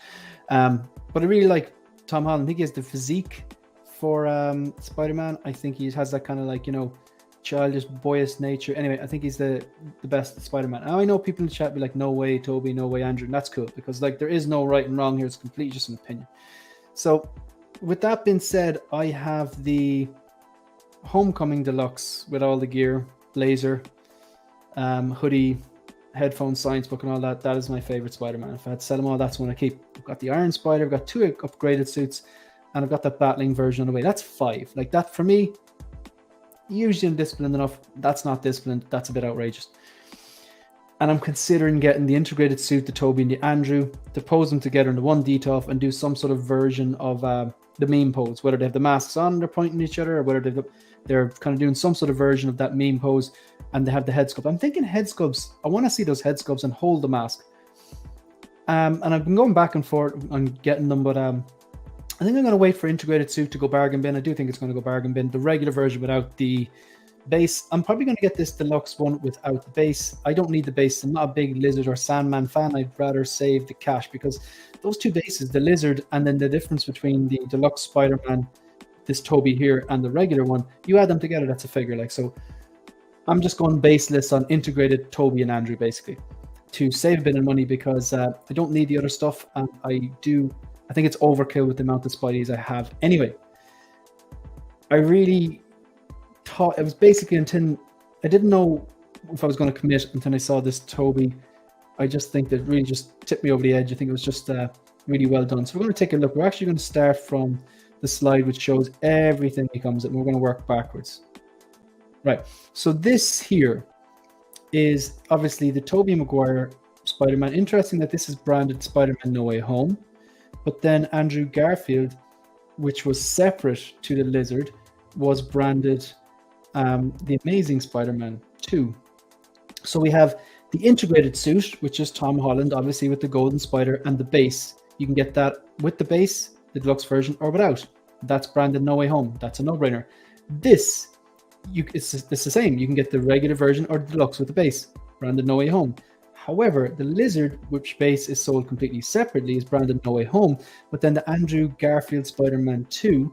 But I really like Tom Holland. I think he has the physique for Spider-Man. I think he has that kind of like, you know, childish, boyish nature. Anyway, I think he's the best Spider-Man. Now, I know people in the chat be like, no way, Toby, no way, Andrew. And that's cool because like there is no right and wrong here. It's completely just an opinion. So with that being said, I have the Homecoming Deluxe with all the gear, blazer, hoodie, headphone science book and all that, that is my favorite Spider-Man. If I had to sell them all, that's one I keep. I've got the Iron Spider, I've got 2 upgraded suits, and I've got that battling version on the way. That's 5. Like that for me, usually disciplined enough. That's not disciplined. That's a bit outrageous. And I'm considering getting the integrated suit, the Toby and the Andrew, to pose them together in the one DTOF and do some sort of version of the meme pose, whether they have the masks on, they're pointing at each other, or whether they're kind of doing some sort of version of that meme pose, and they have the head sculpt. I'm thinking head sculpts. I want to see those head sculpts and hold the mask. And I've been going back and forth on getting them, but I think I'm going to wait for integrated suit to go bargain bin. I do think it's going to go bargain bin. The regular version without the base. I'm probably going to get this deluxe one without the base. I don't need the base. I'm not a big Lizard or Sandman fan. I'd rather save the cash, because those 2 bases, the Lizard and then the difference between the deluxe Spider-Man, this Toby here, and the regular one, you add them together, that's a figure. Like, so I'm just going baseless on integrated Toby and Andrew basically to save a bit of money, because I don't need the other stuff, and I think it's overkill with the amount of Spideys I have. Anyway, I really thought it was basically until I didn't know if I was going to commit until I saw this Toby. I just think that really just tipped me over the edge. I think it was just really well done. So we're going to take a look. We're actually going to start from the slide which shows everything he comes in. We're going to work backwards. Right. So this here is obviously the Toby Maguire Spider-Man. Interesting that this is branded Spider-Man No Way Home, but then Andrew Garfield, which was separate to the Lizard, was branded The Amazing Spider-Man 2. So we have the integrated suit, which is Tom Holland, obviously with the golden spider, and the base. You can get that with the base, the deluxe version, or without. That's branded No Way Home. That's a no-brainer. This, it's the same. You can get the regular version or the deluxe with the base, branded No Way Home. However, the Lizard, which base is sold completely separately, is branded No Way Home. But then the Andrew Garfield Spider-Man 2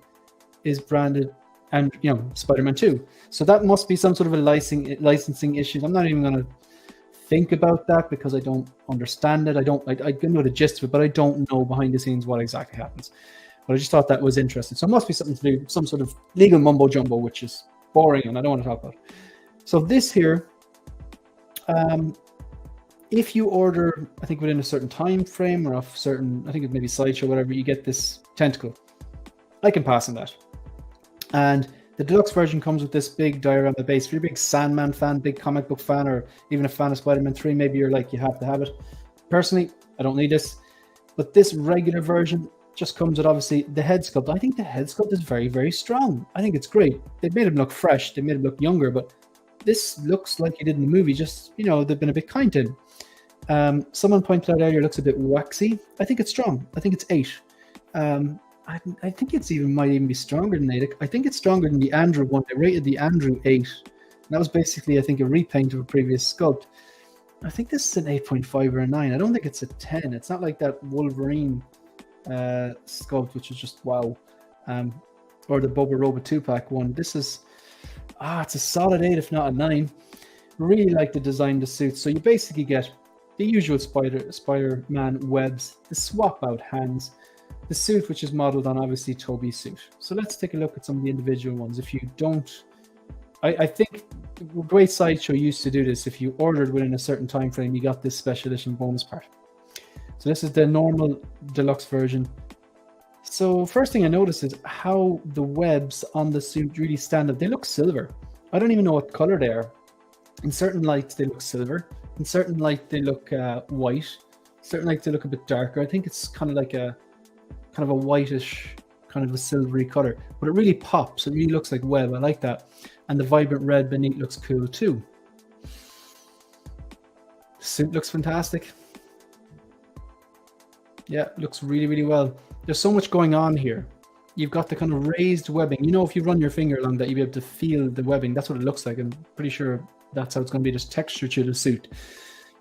is branded, and Spider-Man 2. So that must be some sort of a licensing issue. I'm not even going to think about that, because I don't understand it. I know the gist of it, but I don't know behind the scenes what exactly happens. But I just thought that was interesting. So it must be something to do, some sort of legal mumbo jumbo, which is boring and I don't want to talk about. So this here, if you order, I think within a certain time frame or off certain, I think it may be Sideshow, whatever, you get this tentacle. I can pass on that. And the deluxe version comes with this big diorama base. If you're a big Sandman fan, big comic book fan, or even a fan of Spider-Man 3, maybe you're like, you have to have it. Personally, I don't need this. But this regular version just comes with, obviously, the head sculpt. I think the head sculpt is very, very strong. I think it's great. They've made him look fresh. They made him look younger, but this looks like he did in the movie. Just, they've been a bit kind to him. Someone pointed out earlier, it looks a bit waxy. I think it's strong. I think it's 8. I think it's might even be stronger than 8. I think it's stronger than the Andrew one. They rated the Andrew 8. And that was basically, I think, a repaint of a previous sculpt. I think this is an 8.5 or a 9. I don't think it's a 10. It's not like that Wolverine sculpt, which is just wow. Or the Boba Robot 2-pack one. This is, it's a solid 8, if not a 9. Really like the design of the suit. So you basically get the usual Spider-Man webs, the swap out hands, the suit, which is modeled on obviously Toby's suit. So let's take a look at some of the individual ones. If you don't, I think the way Sideshow used to do this, if you ordered within a certain time frame, you got this special edition bonus part. So this is the normal deluxe version. So first thing I noticed is how the webs on the suit really stand out. They look silver. I don't even know what color they are. In certain lights, they look silver. In certain light, they look white. Certain lights, they look a bit darker. I think it's kind of like a whitish, kind of a silvery color, but it really pops. It really looks like web. I like that. And the vibrant red beneath looks cool too. The suit looks fantastic. Yeah, looks really, really well. There's so much going on here. You've got the kind of raised webbing. If you run your finger along that, you'll be able to feel the webbing. That's what it looks like. I'm pretty sure that's how it's going to be. There's texture to the suit.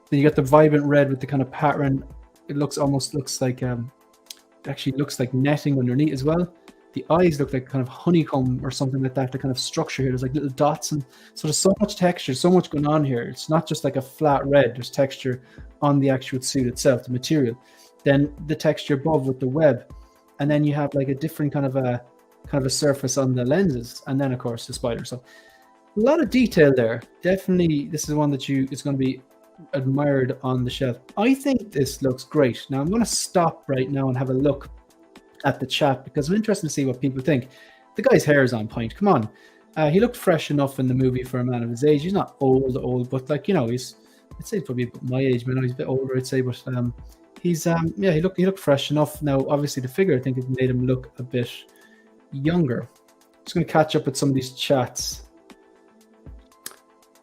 Then you got the vibrant red with the kind of pattern. It almost looks like actually looks like netting underneath as well. The eyes look like kind of honeycomb or something like that. The kind of structure here, there's like little dots, and so there's so much texture, so much going on here. It's not just like a flat red. There's texture on the actual suit itself, the material. Then the texture above with the web, and then you have like a different kind of a surface on the lenses, and then of course the spider. So a lot of detail there. Definitely, this is one that it's going to be admired on the shelf. I think this looks great. Now I'm going to stop right now and have a look at the chat because I'm interested to see what people think. The guy's hair is on point. Come on. He looked fresh enough in the movie for a man of his age. He's not old, but like, you know, I'd say probably my age, man. He's a bit older, I'd say, but he's he looked fresh enough. Now, obviously, the figure, I think, it made him look a bit younger. Just going to catch up with some of these chats.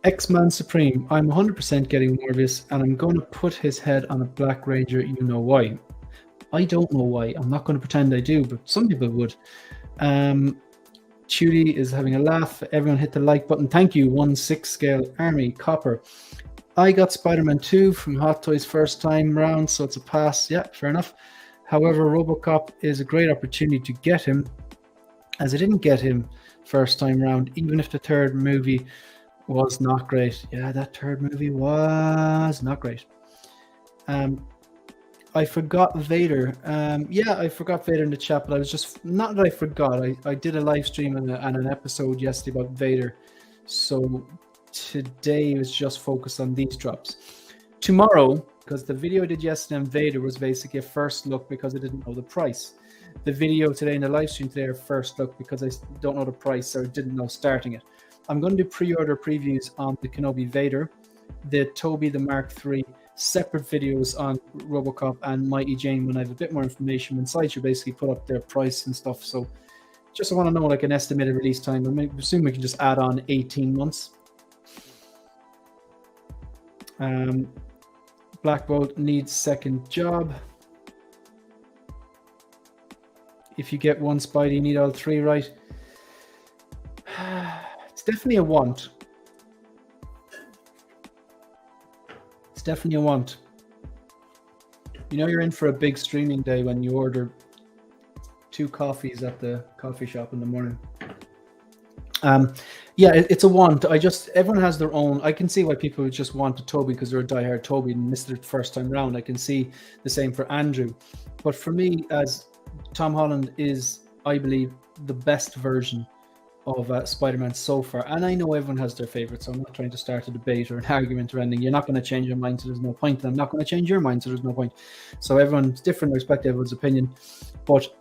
X-Man Supreme, I'm 100% getting Morbius, and I'm going to put his head on a Black Ranger. You know why? I don't know why. I'm not going to pretend I do, but some people would. Chudy is having a laugh. Everyone hit the like button. Thank you. 1/6 scale Army Copper. I got Spider-Man 2 from Hot Toys first time round, so it's a pass. Yeah, fair enough. However, Robocop is a great opportunity to get him, as I didn't get him first time round, even if the third movie was not great. Yeah, that third movie was not great. I forgot Vader. I forgot Vader in the chat, but I was just, not that I forgot. I did a live stream and an episode yesterday about Vader. So today was just focused on these drops. Tomorrow, because the video I did yesterday on Vader was basically a first look because I didn't know the price. The video today in the live stream today are first look because I don't know the price or didn't know starting it. I'm going to do pre-order previews on the Kenobi Vader, the Toby, the Mark III, separate videos on Robocop and Mighty Jane when I have a bit more information. When sites basically put up their price and stuff. So just want to know like an estimated release time. I assume we can just add on 18 months. Black Bolt needs second job. If you get one Spidey, you need all three, right? It's definitely a want. It's definitely a want. You know you're in for a big streaming day when you order 2 coffees at the coffee shop in the morning. Yeah, it's a want. Everyone has their own. I can see why people would just want a Toby because they're a diehard Toby and missed it first time round. I can see the same for Andrew. But for me, as Tom Holland is, I believe, the best version of Spider-Man so far. And I know everyone has their favorites, so I'm not trying to start a debate or an argument or anything. You're not going to change your mind, so there's no point. And I'm not going to change your mind, so there's no point. So everyone's different. I respect everyone's opinion. But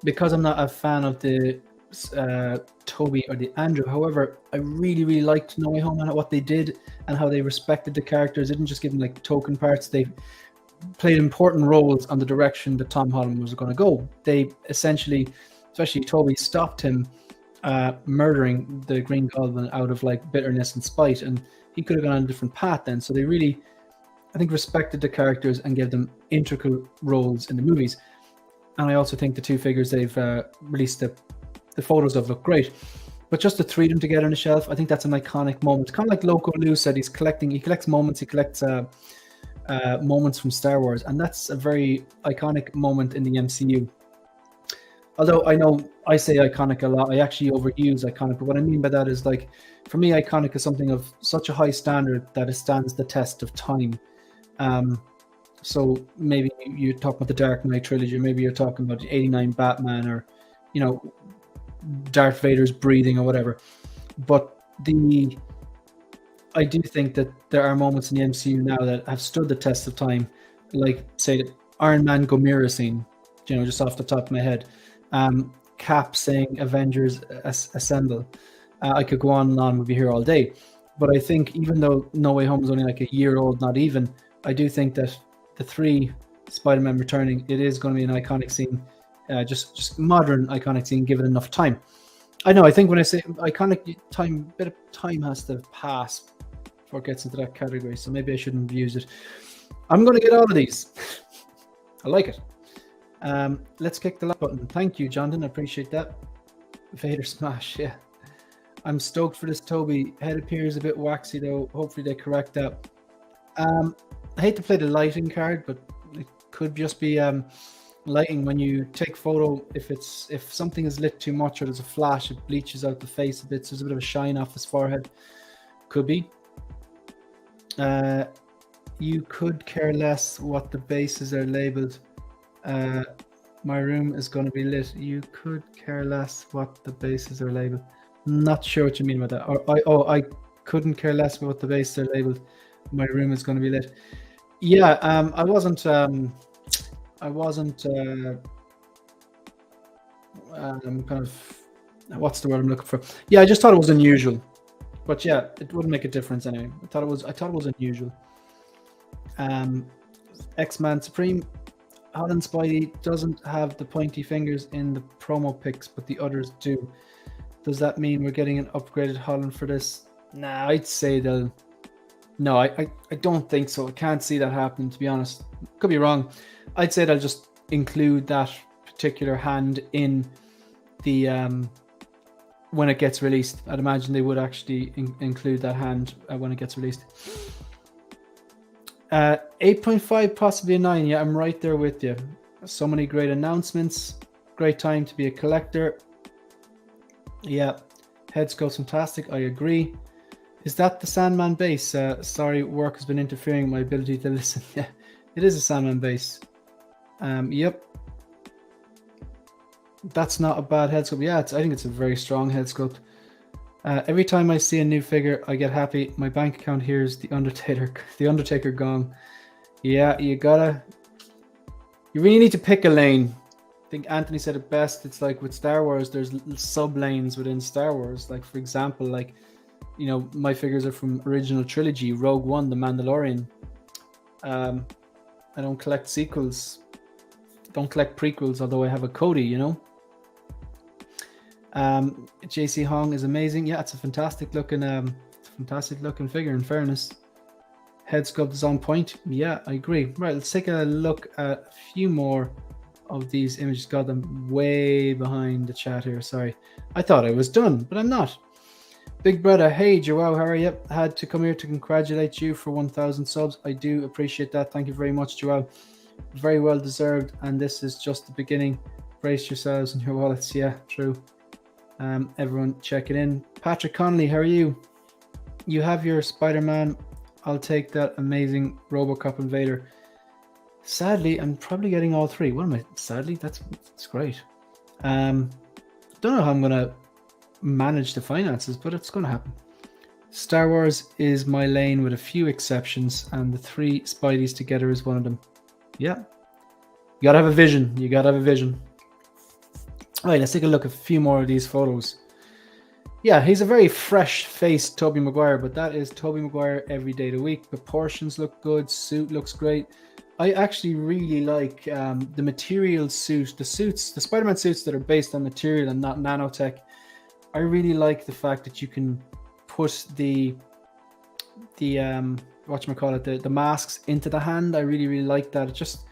because I'm not a fan of the Toby or the Andrew, however, I really, really liked No Way Home and what they did and how they respected the characters. They didn't just give them like token parts. They played important roles on the direction that Tom Holland was going to go. They essentially, especially Toby, stopped him murdering the Green Goblin out of like bitterness and spite, and he could have gone on a different path then. So they really, I think, respected the characters and gave them integral roles in the movies. And I also think the 2 figures they've released the photos of look great. But just the 3 of them together on the shelf, I think that's an iconic moment. Kind of like Loco Lou said, he collects moments, he collects moments from Star Wars, and that's a very iconic moment in the MCU. Although I know I say iconic a lot, I actually overuse iconic, but what I mean by that is, like, for me, iconic is something of such a high standard that it stands the test of time. So maybe you're talking about the Dark Knight trilogy, or maybe you're talking about the 89 Batman, or, you know, Darth Vader's breathing or whatever. But I do think that there are moments in the MCU now that have stood the test of time, like, say, the Iron Man Gomera scene, you know, just off the top of my head. Cap saying Avengers assemble. I could go on and on, we'll be here all day. But I think even though No Way Home is only like a year old, not even, I do think that the 3 Spider-Man returning, it is going to be an iconic scene, just modern iconic scene, given enough time. I know, I think when I say iconic, time, bit of time has to pass before it gets into that category, so maybe I shouldn't use it. I'm going to get all of these. I like it. Let's kick the like button. Thank you, Jonathan. I appreciate that. Vader smash, yeah. I'm stoked for this Toby. Head appears a bit waxy though. Hopefully they correct that. I hate to play the lighting card, but it could just be lighting when you take photo. If something is lit too much or there's a flash, it bleaches out the face a bit. So there's a bit of a shine off his forehead. Could be. You could care less what the bases are labeled. My room is going to be lit. You could care less what the bases are labeled. Not sure what you mean by that. I couldn't care less what the bases are labeled. My room is going to be lit. Yeah, I wasn't kind of, what's the word I'm looking for? Yeah, I just thought it was unusual, but yeah, it wouldn't make a difference anyway. I thought it was unusual. X-Man Supreme, Holland Spidey doesn't have the pointy fingers in the promo pics, but the others do. Does that mean we're getting an upgraded Holland for this? Nah, I'd say they'll. No, I don't think so. I can't see that happening, to be honest. Could be wrong. I'd say they'll just include that particular hand in the when it gets released. I'd imagine they would actually include that hand when it gets released. 8.5, possibly a 9. Yeah, I'm right there with you. So many great announcements. Great time to be a collector. Yeah, heads go fantastic. I agree. Is that the Sandman base? Sorry, work has been interfering with my ability to listen. Yeah, it is a Sandman base. Yep. That's not a bad head sculpt. Yeah, I think it's a very strong head sculpt. Every time I see a new figure, I get happy. My bank account hears the Undertaker gong. Yeah, you really need to pick a lane. I think Anthony said it best. It's like with Star Wars, there's little sub lanes within Star Wars. Like, for example, like, you know, my figures are from original trilogy, Rogue One, The Mandalorian. I don't collect sequels, don't collect prequels, although I have a Cody, you know. JC Hong is amazing. Yeah, it's a fantastic looking figure, in fairness. Head sculpt is on point. Yeah, I agree. Right, let's take a look at a few more of these images. God, I'm way behind the chat here. Sorry. I thought I was done, but I'm not. Big brother, hey Joao, how are you? Had to come here to congratulate you for 1,000 subs. I do appreciate that. Thank you very much, Joao. Very well deserved, and this is just the beginning. Brace yourselves in your wallets. Yeah, true. Everyone checking in. Patrick Connolly, how are you? You have your Spider-Man. I'll take that. Amazing Robocop and Vader. Sadly, I'm probably getting all three. What am I? Sadly, that's great. Don't know how I'm gonna manage the finances, but it's gonna happen. Star Wars is my lane with a few exceptions, and the 3 Spideys together is one of them. Yeah, you gotta have a vision. You gotta have a vision. All right, let's take a look at a few more of these photos. Yeah, he's a very fresh-faced Toby Maguire, but that is Toby Maguire every day of the week. Proportions look good. Suit looks great. I actually really like the material suit, the Spider-Man suits that are based on material and not nanotech. I really like the fact that you can put the whatchamacallit, the masks into the hand. I really like that. It just,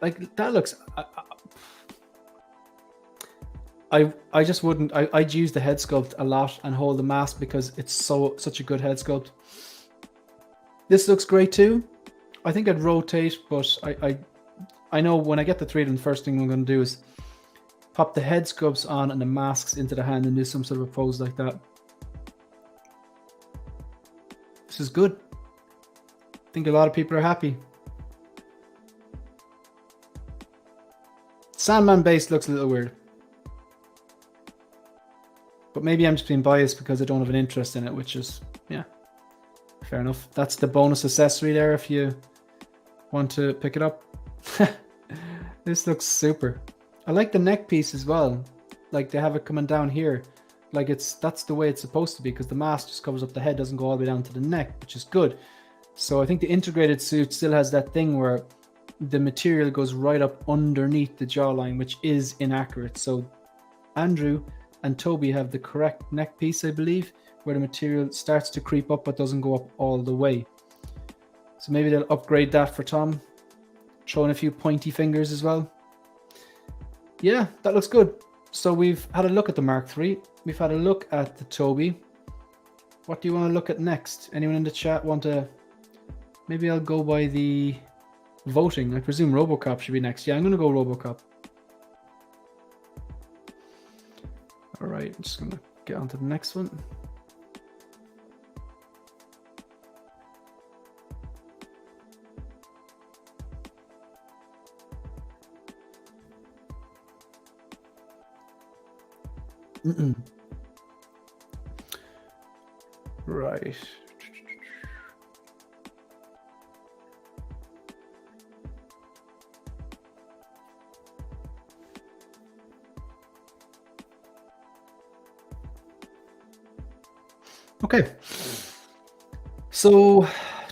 like, that looks... I just wouldn't. I'd use the head sculpt a lot and hold the mask because it's such a good head sculpt. This looks great too. I think I'd rotate, but I know when I get the 3 of them, the first thing I'm going to do is pop the head sculpts on and the masks into the hand and do some sort of a pose like that. This is good. I think a lot of people are happy. Sandman base looks a little weird. But maybe I'm just being biased because I don't have an interest in it, which is, yeah, fair enough. That's the bonus accessory there if you want to pick it up. This looks super. I like the neck piece as well. Like, they have it coming down here. Like, that's the way it's supposed to be, because the mask just covers up the head, doesn't go all the way down to the neck, which is good. So I think the integrated suit still has that thing where the material goes right up underneath the jawline, which is inaccurate. So Andrew and Toby have the correct neck piece, I believe, where the material starts to creep up but doesn't go up all the way. So maybe they'll upgrade that for Tom. Throw in a few pointy fingers as well. Yeah, that looks good. So we've had a look at the Mark III. We've had a look at the Toby. What do you want to look at next? Anyone in the chat want to... Maybe I'll go by the voting. I presume Robocop should be next. Yeah, I'm going to go Robocop. All right, I'm just going to get on to the next one. Right. Okay. So,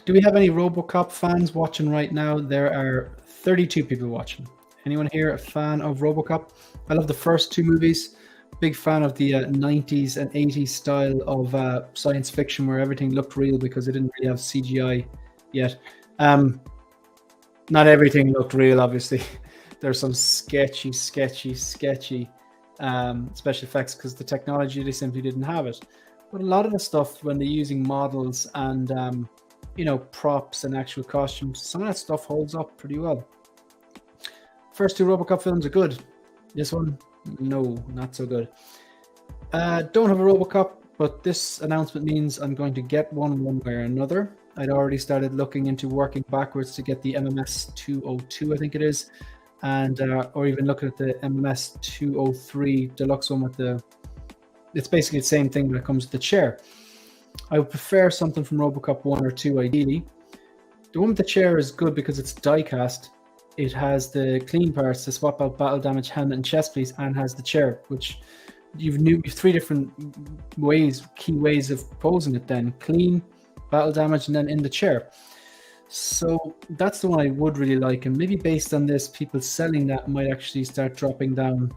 do we have any Robocop fans watching right now? There are 32 people watching. Anyone here a fan of Robocop? I love the first two movies. Big fan of the 90s and 80s style of science fiction where everything looked real because it didn't really have CGI yet. Not everything looked real, obviously. There's some sketchy special effects because the technology, they simply didn't have it. But a lot of the stuff, when they're using models and props and actual costumes, some of that stuff holds up pretty well. First two Robocop films are good. This one, no, not so good. Don't have a Robocop, but this announcement means I'm going to get one way or another. I'd already started looking into working backwards to get the MMS 202, I think it is, and or even looking at the MMS 203 deluxe one with the. It's basically the same thing when it comes to the chair. I would prefer something from Robocop 1 or 2, ideally. The one with the chair is good because it's die-cast. It has the clean parts to swap out battle damage, helmet, and chest piece, and has the chair, which you've three different key ways of posing it then. Clean, battle damage, and then in the chair. So that's the one I would really like. And maybe based on this, people selling that might actually start dropping down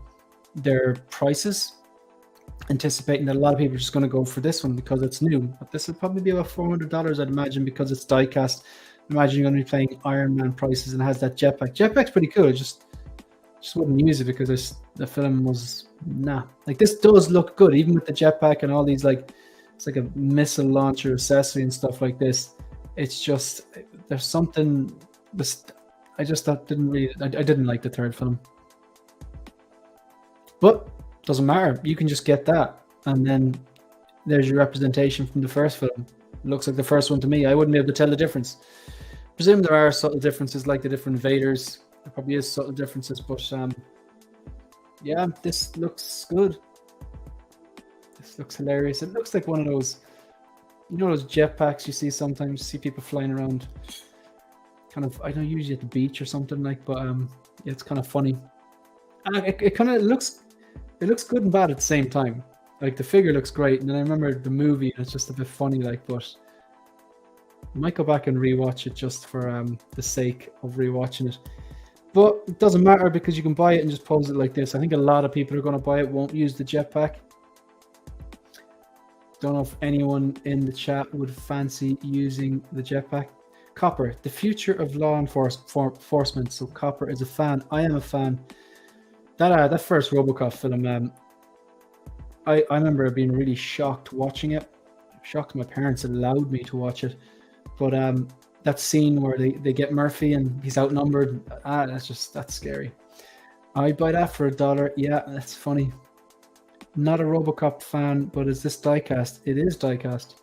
their prices, anticipating that a lot of people are just going to go for this one because it's new. But this would probably be about $400, I'd imagine, because it's die-cast. Imagine you're going to be playing Iron Man prices and it has that jetpack. Jetpack's pretty cool. I just wouldn't use it because the film was like this does look good, even with the jetpack and all these it's like a missile launcher accessory and stuff like this. It's just there's something. I didn't like the third film, but doesn't matter. You can just get that, and then there's your representation from the first film. It looks like the first one to me. I wouldn't be able to tell the difference. Presume there are subtle differences, like the different Vaders. There probably is subtle differences, but yeah, this looks good. This looks hilarious. It looks like one of those, those jetpacks you see sometimes. You see people flying around, kind of. I know usually at the beach or something but yeah, it's kind of funny. And it kind of looks. It looks good and bad at the same time. Like the figure looks great, and then I remember the movie, and it's just a bit funny. But I might go back and rewatch it just for the sake of rewatching it. But it doesn't matter because you can buy it and just pose it like this. I think a lot of people are going to buy it, won't use the jetpack. Don't know if anyone in the chat would fancy using the jetpack. Copper, the future of law enforcement. So Copper is a fan. I am a fan. That first Robocop film, I remember being really shocked watching it. Shocked my parents allowed me to watch it. But that scene where they get Murphy and he's outnumbered, that's scary. I'd buy that for $1. Yeah, that's funny. Not a Robocop fan, but is this diecast? It is diecast.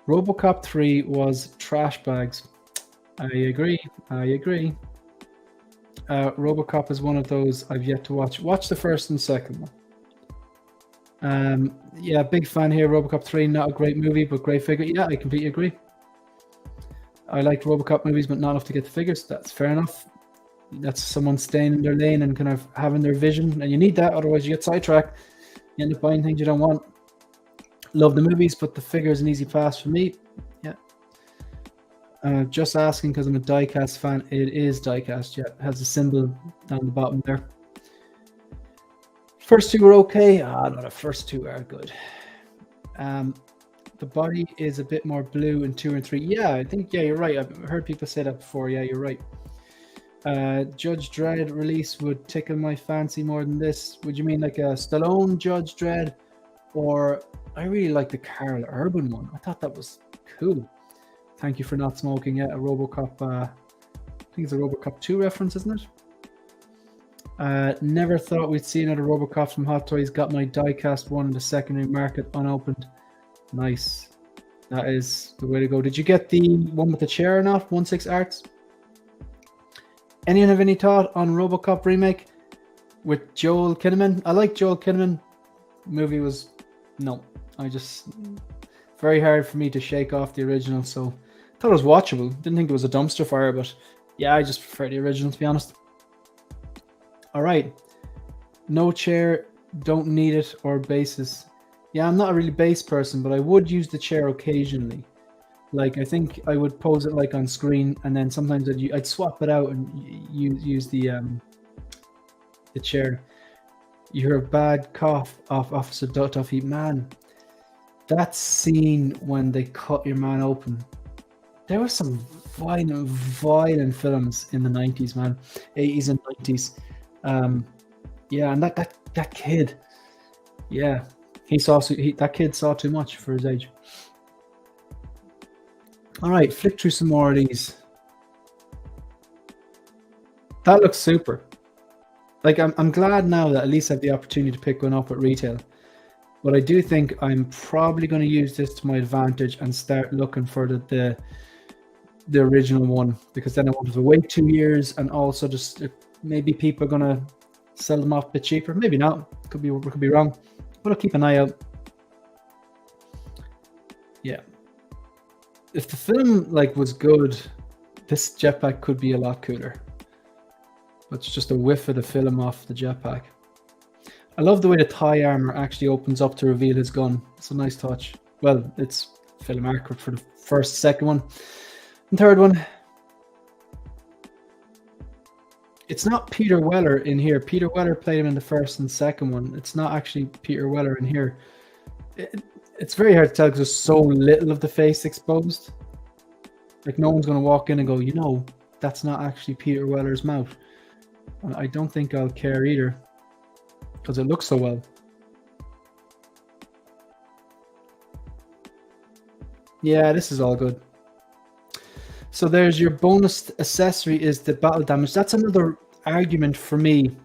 Robocop 3 was trash bags. I agree. Robocop is one of those I've yet to watch. Watch the first and second one. Yeah, big fan here. Robocop 3, not a great movie, but great figure. Yeah, I completely agree. I like Robocop movies, but not enough to get the figures. That's fair enough. That's someone staying in their lane and kind of having their vision, and you need that, otherwise you get sidetracked. You end up buying things you don't want. Love the movies, but the figure is an easy pass for me. Yeah. Just asking because I'm a diecast fan. It is diecast, yeah. It has a symbol down the bottom there. First two were okay. No, the first two are good. The body is a bit more blue in 2 and 3. Yeah, I think, yeah, you're right. I've heard people say that before. Yeah, you're right. Judge Dredd release would tickle my fancy more than this. Would you mean like a Stallone Judge Dredd? Or I really like the Carl Urban one. I thought that was cool. Thank you for not smoking yet. A Robocop, I think it's a Robocop 2 reference, isn't it? Never thought we'd see another Robocop from Hot Toys. Got my diecast one in the secondary market unopened. Nice. That is the way to go. Did you get the one with the chair or not? 1/6 Arts? Anyone have any thought on Robocop remake with Joel Kinnaman? I like Joel Kinnaman. Movie was very hard for me to shake off the original, so I thought it was watchable. Didn't think it was a dumpster fire, but yeah, I just prefer the original, to be honest. All right. No chair, don't need it, or bases. Yeah, I'm not a really base person, but I would use the chair occasionally. Like, I think I would pose it like on screen, and then sometimes I'd swap it out and use the chair. You hear a bad cough off Officer Duffy. Man, that scene when they cut your man open. There were some violent films in the 90s, man. 80s and 90s. Yeah, and that kid. Yeah. That kid saw too much for his age. All right, flick through some more of these. That looks super. Like, I'm glad now that at least I have the opportunity to pick one up at retail. But I do think I'm probably going to use this to my advantage and start looking for the original one, because then I won't have to wait 2 years, and also just maybe people are going to sell them off a bit cheaper. Maybe not. Could be wrong. But I'll keep an eye out. Yeah. If the film was good, this jetpack could be a lot cooler. But it's just a whiff of the film off the jetpack. I love the way the thigh armor actually opens up to reveal his gun. It's a nice touch. Well, it's film accurate for the first, second one, and third one. It's not Peter Weller in here. Peter Weller played him in the first and second one. It's not actually Peter Weller in here. It's very hard to tell because there's so little of the face exposed. Like, no one's going to walk in and go, that's not actually Peter Weller's mouth. And I don't think I'll care either, because it looks so well. Yeah, this is all good. So there's your bonus accessory, is the battle damage. That's another argument for me,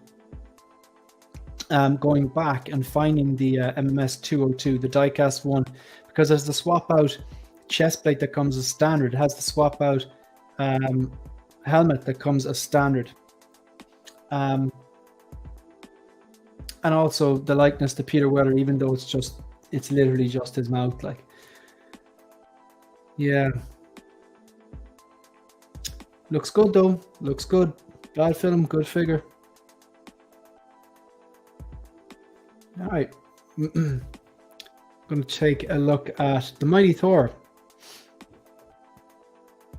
going back and finding the MMS 202, the diecast one, because there's the swap out chest plate that comes as standard. It has the swap out helmet that comes as standard. And also the likeness to Peter Weller, even though it's literally just his mouth. Like, yeah. Looks good though. Looks good. Bad film, good figure. All right. Going to take a look at the Mighty Thor.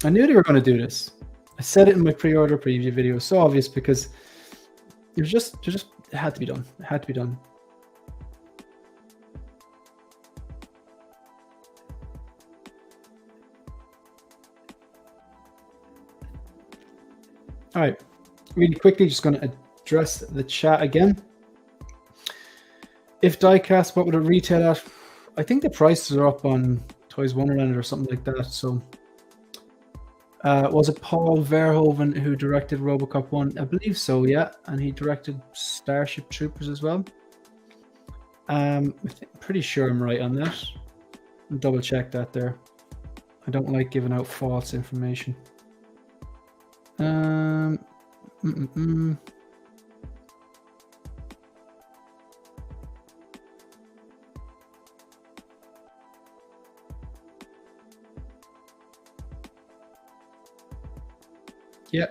I knew they were going to do this. I said it in my pre-order preview video. So obvious, because it had to be done. It had to be done. All right, really quickly, just going to address the chat again. If diecast, what would it retail at? I think the prices are up on Toys Wonderland or something like that. So, was it Paul Verhoeven who directed Robocop 1? I believe so, yeah. And he directed Starship Troopers as well. I'm pretty sure I'm right on that. I'll double check that there. I don't like giving out false information. Yeah,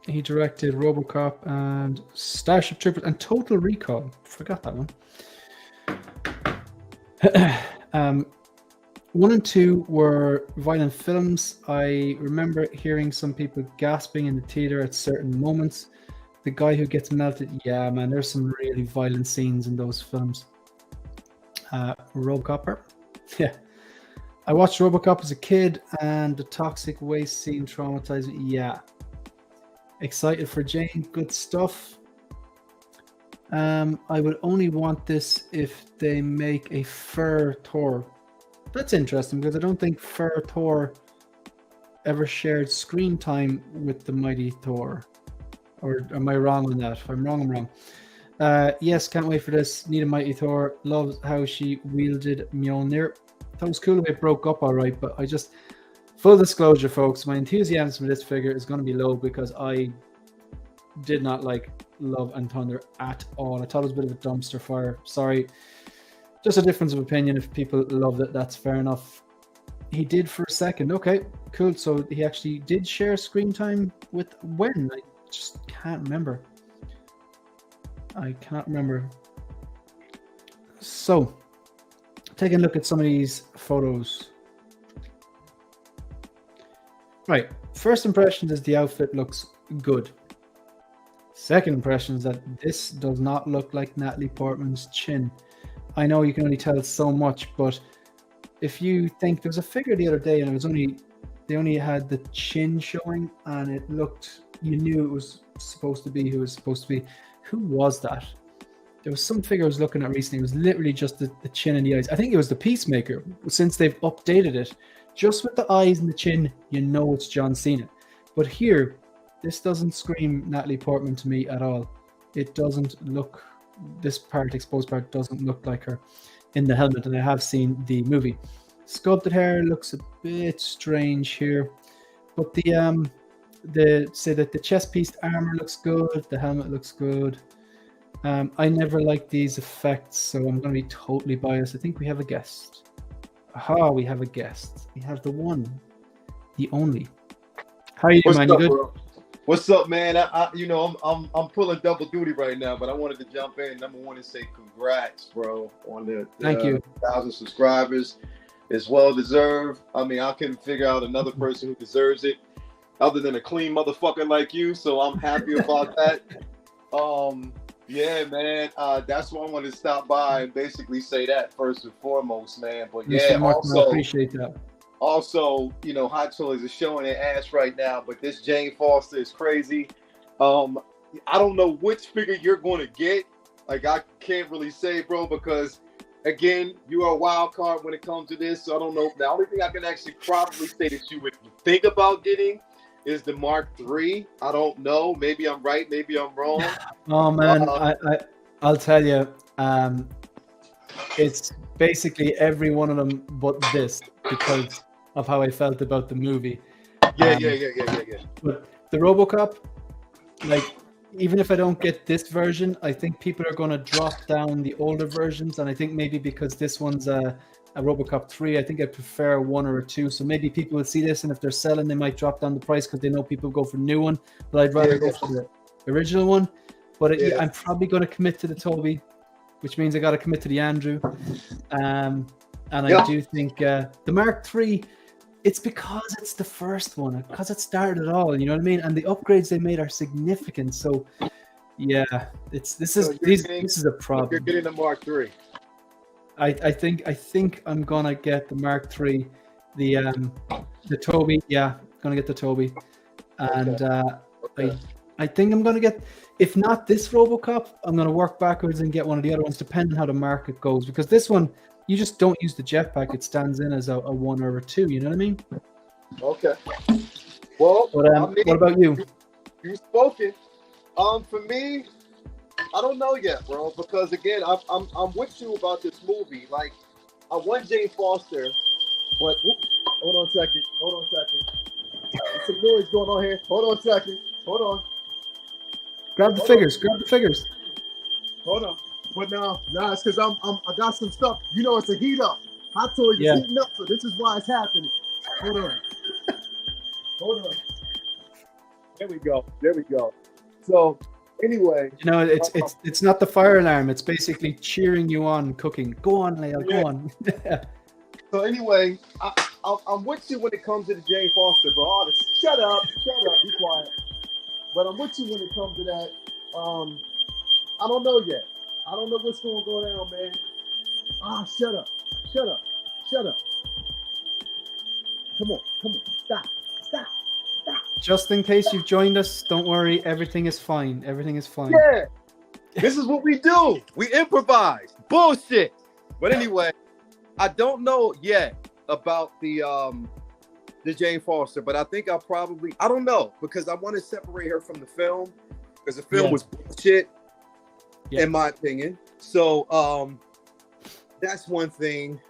he directed Robocop and Starship Troopers and Total Recall. Forgot that one. 1 and 2 were violent films. I remember hearing some people gasping in the theater at certain moments. The guy who gets melted, yeah, man, there's some really violent scenes in those films. Robocop, yeah. I watched Robocop as a kid, and the toxic waste scene traumatized me. Yeah. Excited for Jane. Good stuff. I would only want this if they make a fur Thor. That's interesting, because I don't think Fur Thor ever shared screen time with the Mighty Thor. Or am I wrong on that? If I'm wrong, I'm wrong. Yes, can't wait for this. Need a Mighty Thor. Loves how she wielded Mjolnir. That was cool the way it broke up all right, but I just... Full disclosure, folks, my enthusiasm for this figure is going to be low, because I did not like Love and Thunder at all. I thought it was a bit of a dumpster fire. Sorry. Just a difference of opinion. If people loved it, that's fair enough. He did for a second. Okay, cool. So he actually did share screen time with when? I just can't remember. I cannot remember. So, taking a look at some of these photos. Right. First impression is the outfit looks good. Second impression is that this does not look like Natalie Portman's chin. I know you can only tell so much, but if you think, there was a figure the other day and they only had the chin showing, and it looked, you knew it was supposed to be who it was supposed to be. Who was that? There was some figure I was looking at recently. It was literally just the chin and the eyes. I think it was the Peacemaker. Since they've updated it, just with the eyes and the chin, you know it's John Cena. But here, this doesn't scream Natalie Portman to me at all. It doesn't look, this part, exposed part, doesn't look like her in the helmet, and I have seen the movie. Sculpted hair looks a bit strange here, but the chest piece armor looks good, the helmet looks good. I never liked these effects, so I'm going to be totally biased. I think we have a guest. Aha, we have a guest. We have the one, the only. How are you doing, man? You good? Bro? What's up, man? I'm pulling double duty right now, but I wanted to jump in. Number one, and say congrats, bro, on the Thank you 1,000 subscribers. It's well deserved. I mean, I couldn't figure out another person who deserves it other than a clean motherfucker like you. So I'm happy about that. Yeah, man. That's why I wanted to stop by and basically say that first and foremost, man. But yeah, Martin, I appreciate that. Also, Hot Toys is showing their ass right now, but this Jane Foster is crazy. I don't know which figure you're going to get. Like, I can't really say, bro, because, again, you are a wild card when it comes to this. So I don't know. The only thing I can actually probably say that you would think about getting is the Mark III. I don't know. Maybe I'm right. Maybe I'm wrong. Oh, man. I'll tell you. It's basically every one of them but this, because of how I felt about the movie. Yeah. But the Robocop, like, even if I don't get this version, I think people are going to drop down the older versions, and I think maybe because this one's a Robocop 3, I think I prefer 1 or a 2. So maybe people will see this, and if they're selling, they might drop down the price because they know people go for the new one. But I'd rather go for the original one. But I'm probably going to commit to the Toby, which means I got to commit to the Andrew. And I do think the Mark III, it's because it's the first one, because it started it all, you know what I mean? And the upgrades they made are significant. So yeah, this is a problem. You're getting the Mark III. I think I'm gonna get the Mark III, the Toby. Yeah, gonna get the Toby, and I think I'm gonna get, if not this Robocop, I'm gonna work backwards and get one of the other ones, depending how the market goes. Because this one, you just don't use the jetpack; it stands in as a 1 or a 2. You know what I mean? Okay. Well, what about you? You spoken. For me, I don't know yet, bro. Because again, I'm with you about this movie. Like, I want Jane Foster, but hold on a second. There's some noise going on here. Hold on a second. Hold on. Grab the figures. Hold on. But no, it's because I got some stuff. You know, it's a heat up. Hot Toys is heating up, so this is why it's happening. Hold on. There we go. So anyway, it's not the fire alarm. It's basically cheering you on cooking. Go on, Leo. Go on. So anyway, I'm with you when it comes to the Jane Foster, bro. Shut up, be quiet. But I'm with you when it comes to that. I don't know yet. I don't know what's going to go down, man. Shut up. Come on. Stop. Just in case you've joined us, don't worry. Everything is fine. Yeah. This is what we do. We improvise. Bullshit. But anyway, I don't know yet about the Jane Foster, but I think I don't know, because I want to separate her from the film, because the film was bullshit, in my opinion. So that's one thing.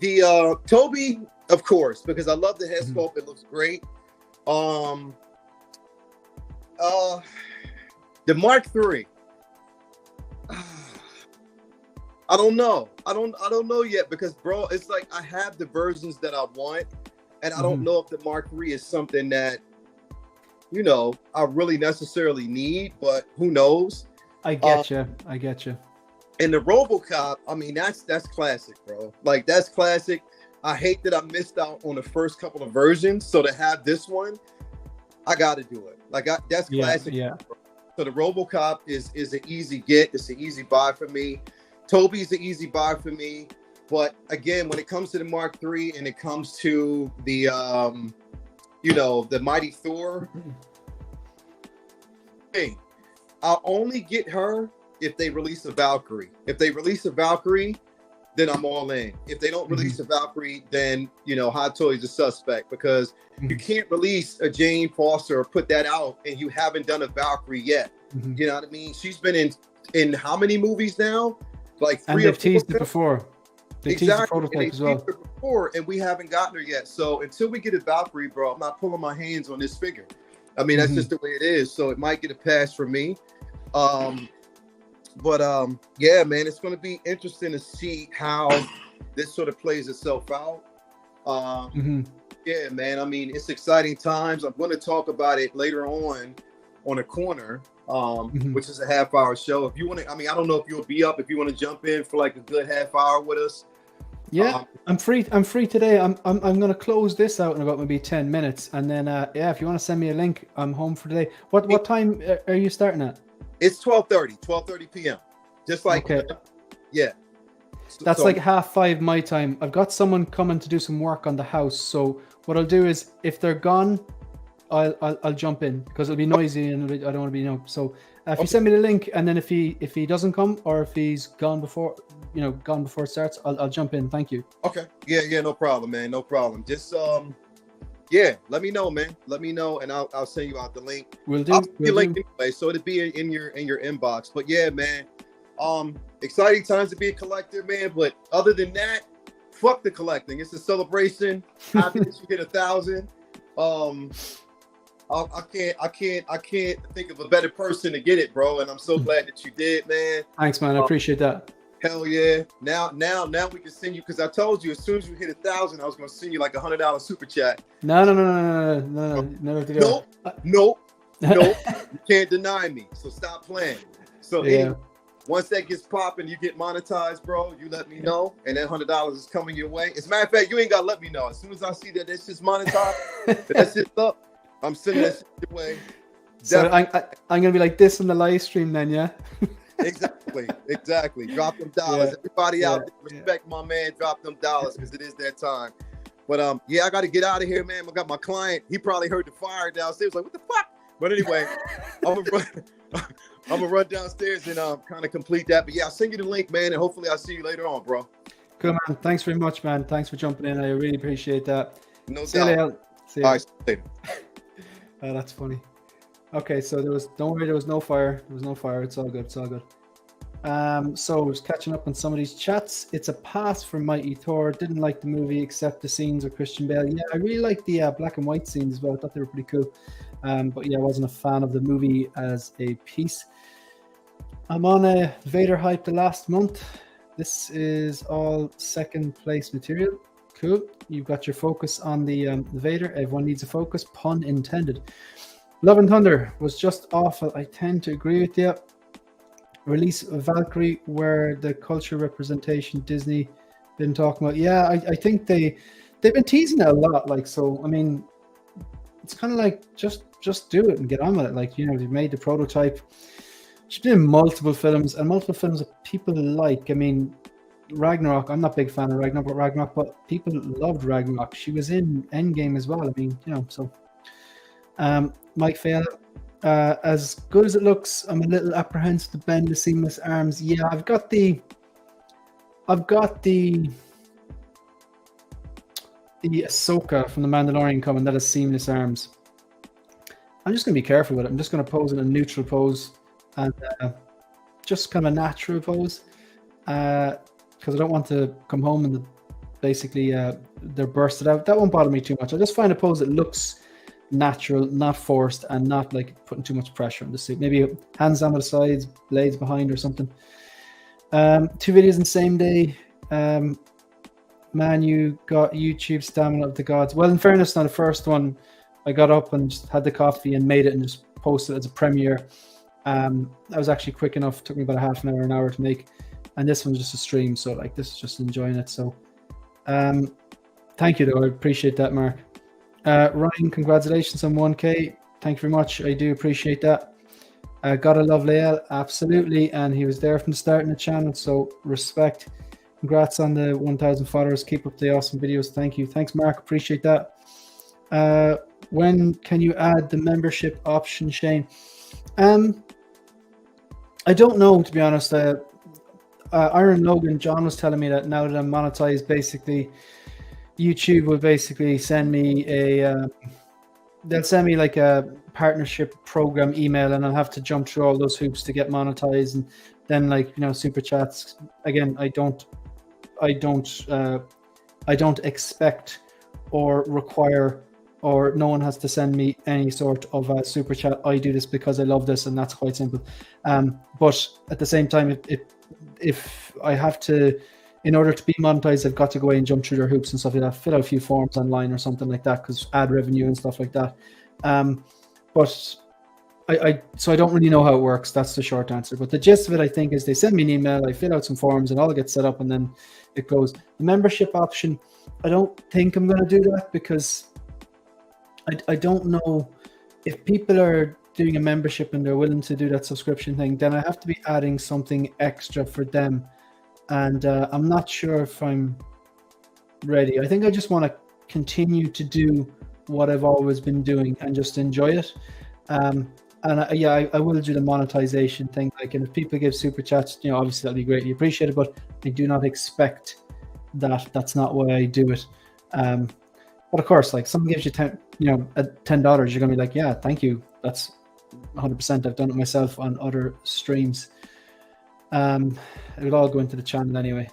The Toby, of course, because I love the head sculpt. It looks great. The Mark III. I don't know. I don't know yet, because, bro, it's like I have the versions that I want, and I don't know if the Mark III is something that, I really necessarily need, but who knows? I get you. And the Robocop, I mean, that's classic, bro. Like, that's classic. I hate that I missed out on the first couple of versions. So to have this one, I got to do it. Like, that's classic. Yeah. So the Robocop is an easy get. It's an easy buy for me. Toby's an easy buy for me. But again, when it comes to the Mark III and it comes to the, the Mighty Thor, hey, I'll only get her if they release a Valkyrie. If they release a Valkyrie, then I'm all in. If they don't release a Valkyrie, then, Hot Toys is a suspect, because you can't release a Jane Foster or put that out and you haven't done a Valkyrie yet. You know what I mean? She's been in how many movies now? Like 3 or 4. And they've teased it before. They teased the Exactly. prototype as well. Before, and we haven't gotten her yet. So until we get a Valkyrie, bro, I'm not pulling my hands on this figure. I mean, that's just the way it is. So it might get a pass for me. Yeah, man, it's going to be interesting to see how this sort of plays itself out. Yeah, man. I mean, it's exciting times. I'm going to talk about it later on a corner, which is a half-hour show. If you want to, I mean, I don't know if you'll be up. If you want to jump in for like a good half hour with us. Yeah, I'm free. I'm free today. I'm going to close this out in about maybe 10 minutes, and then if you want to send me a link, I'm home for today. What time are you starting at? It's 12:30 p.m. Just like yeah. That's like 5:30 my time. I've got someone coming to do some work on the house, so what I'll do is, if they're gone, I'll jump in, because it'll be noisy and I don't want to be So if you send me the link, and then if he doesn't come, or if he's gone before it starts, I'll jump in. Thank you. Okay. Yeah, no problem, man. No problem. Just let me know, man. Let me know, and I'll send you out the link. We'll do. I'll send you a link anyway, so it'll be in your inbox. But yeah, man. Exciting times to be a collector, man. But other than that, fuck the collecting. It's a celebration. Happy that you hit 1,000. I can't think of a better person to get it, bro. And I'm so glad that you did, man. Thanks, man. I appreciate that. Hell yeah. Now we can send you, because I told you as soon as you hit 1,000, I was going to send you like $100 super chat. No. Never to go. Nope. You can't deny me. So stop playing. So anyway, once that gets popping, you get monetized, bro, you let me know, and that $100 is coming your way. As a matter of fact, you ain't got to let me know. As soon as I see that this is monetized, that's it up, I'm sending that shit your way. So I'm going to be like this in the live stream then, yeah? Exactly. Drop them dollars. Everybody out there, respect my man. Drop them dollars, because it is that time. But I got to get out of here, man. I got my client. He probably heard the fire downstairs. Like, what the fuck? But anyway, I'm gonna run downstairs and kind of complete that. But yeah, I'll send you the link, man, and hopefully I'll see you later on, bro. Cool, man. Thanks very much, man. Thanks for jumping in. I really appreciate that. No See you doubt. later. All right, later. Oh, that's funny. Okay, so don't worry, there was no fire. It's all good. So I was catching up on some of these chats. It's a pass for Mighty Thor. Didn't like the movie except the scenes with Christian Bale. Yeah, I really liked the black and white scenes as well. I thought they were pretty cool. But yeah, I wasn't a fan of the movie as a piece. I'm on a Vader hype the last month. This is all second place material. Cool. You've got your focus on the Vader. Everyone needs a focus, pun intended. Love and Thunder was just awful. I tend to agree with you. Release of Valkyrie, where the culture representation Disney been talking about. Yeah, I think they've been teasing it a lot. Like, so, I mean, it's kind of like just do it and get on with it. Like, they've made the prototype. She's been in multiple films that people like. I mean, Ragnarok, I'm not a big fan of Ragnarok, but people loved Ragnarok. She was in Endgame as well. I mean, so Mike Fail, as good as it looks, I'm a little apprehensive to bend the seamless arms. Yeah, I've got the Ahsoka from the Mandalorian coming that has seamless arms. I'm just going to be careful with it. I'm just going to pose in a neutral pose and just kind of a natural pose, because I don't want to come home and they're bursted out. That won't bother me too much. I just find a pose that looks natural, not forced, and not like putting too much pressure on the suit. Maybe hands down the sides, blades behind or something. 2 videos in the same day. Man, you got YouTube stamina of the gods. Well, in fairness, now the first one, I got up and just had the coffee and made it and just posted it as a premiere. That was actually quick enough. It took me about an hour to make. and this one's just a stream. So like this is just enjoying it. So thank you though, I appreciate that, Mark. Ryan, congratulations on 1K. Thank you very much. I do appreciate that. Gotta love Lael, absolutely, and he was there from the start in the channel, so respect. Congrats on the 1,000 followers. Keep up the awesome videos. Thank you. Thanks, Mark. Appreciate that. When can you add the membership option, Shane? I don't know, to be honest. Iron Logan, John was telling me that now that I'm monetized, basically, YouTube will basically send me they'll send me like a partnership program email, and I'll have to jump through all those hoops to get monetized, and then like, you know, super chats. Again, I don't expect or require, or no one has to send me any sort of a super chat. I do this because I love this, and that's quite simple. But at the same time, if I have to, in order to be monetized, I've got to go away and jump through their hoops and stuff like that, fill out a few forms online or something like that, because ad revenue and stuff like that. But so I don't really know how it works. That's the short answer. But the gist of it, I think, is they send me an email, I fill out some forms, and all gets set up, and then it goes. The membership option, I don't think I'm going to do that, because I don't know if people are doing a membership and they're willing to do that subscription thing, then I have to be adding something extra for them. And I'm not sure if I'm ready. I think I just want to continue to do what I've always been doing and just enjoy it. And I will do the monetization thing. Like, and if people give super chats, you know, obviously that'll be greatly appreciated, but I do not expect that. That's not why I do it. But of course, like, someone gives you $10, you're gonna be like, yeah, thank you. That's 100%. I've done it myself on other streams. It'll all go into the channel anyway.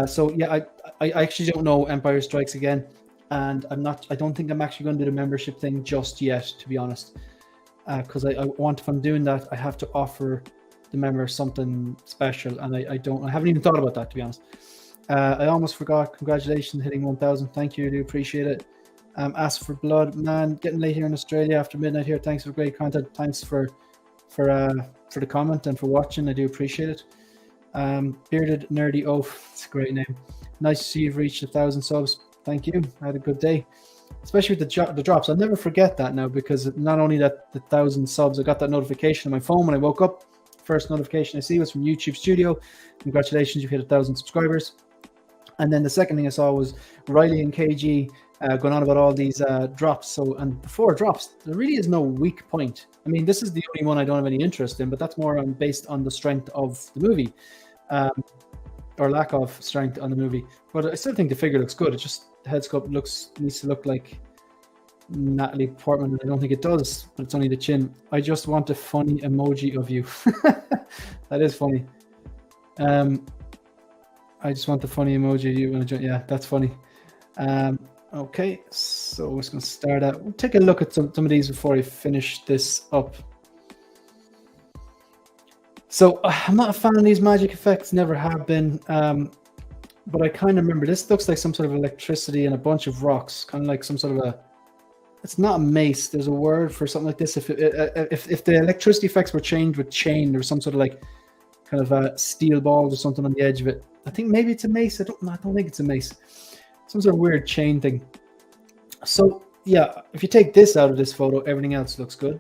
So yeah, I actually don't know Empire Strikes Again, and I don't think I'm actually going to do the membership thing just yet, to be honest. Because I want, if I'm doing that, I have to offer the members something special, and I haven't even thought about that, to be honest. I almost forgot. Congratulations, hitting 1,000. Thank you. I do appreciate it. Ask for Blood, man. Getting late here in Australia after midnight here. Thanks for great content. Thanks for the comment and for watching. I do appreciate it. Bearded Nerdy Oaf. It's a great name. Nice to see you've reached 1,000 subs. Thank you. I had a good day. Especially with the drops. I'll never forget that now, because not only that the 1,000 subs, I got that notification on my phone when I woke up. First notification I see was from YouTube Studio. Congratulations, you've hit 1,000 subscribers. And then the second thing I saw was Riley and KG going on about all these drops. So, and before drops, there really is no weak point. I mean, this is the only one I don't have any interest in, but that's more based on the strength of the movie, or lack of strength on the movie. But I still think the figure looks good. It just, the head sculpt needs to look like Natalie Portman, and I don't think it does, but it's only the chin. I just want a funny emoji of you. That is funny. I just want the funny emoji of you. Yeah, that's funny. Okay, so we're just going to start out. We'll take a look at some of these before I finish this up. So I'm not a fan of these magic effects, never have been. But I kind of remember, this looks like some sort of electricity and a bunch of rocks, kind of like some sort of a, it's not a mace, there's a word for something like this. If the electricity effects were changed with chain, there was some sort of like kind of steel balls or something on the edge of it. I think maybe it's a mace. I don't think it's a mace. Some sort of weird chain thing. So yeah, if you take this out of this photo, everything else looks good.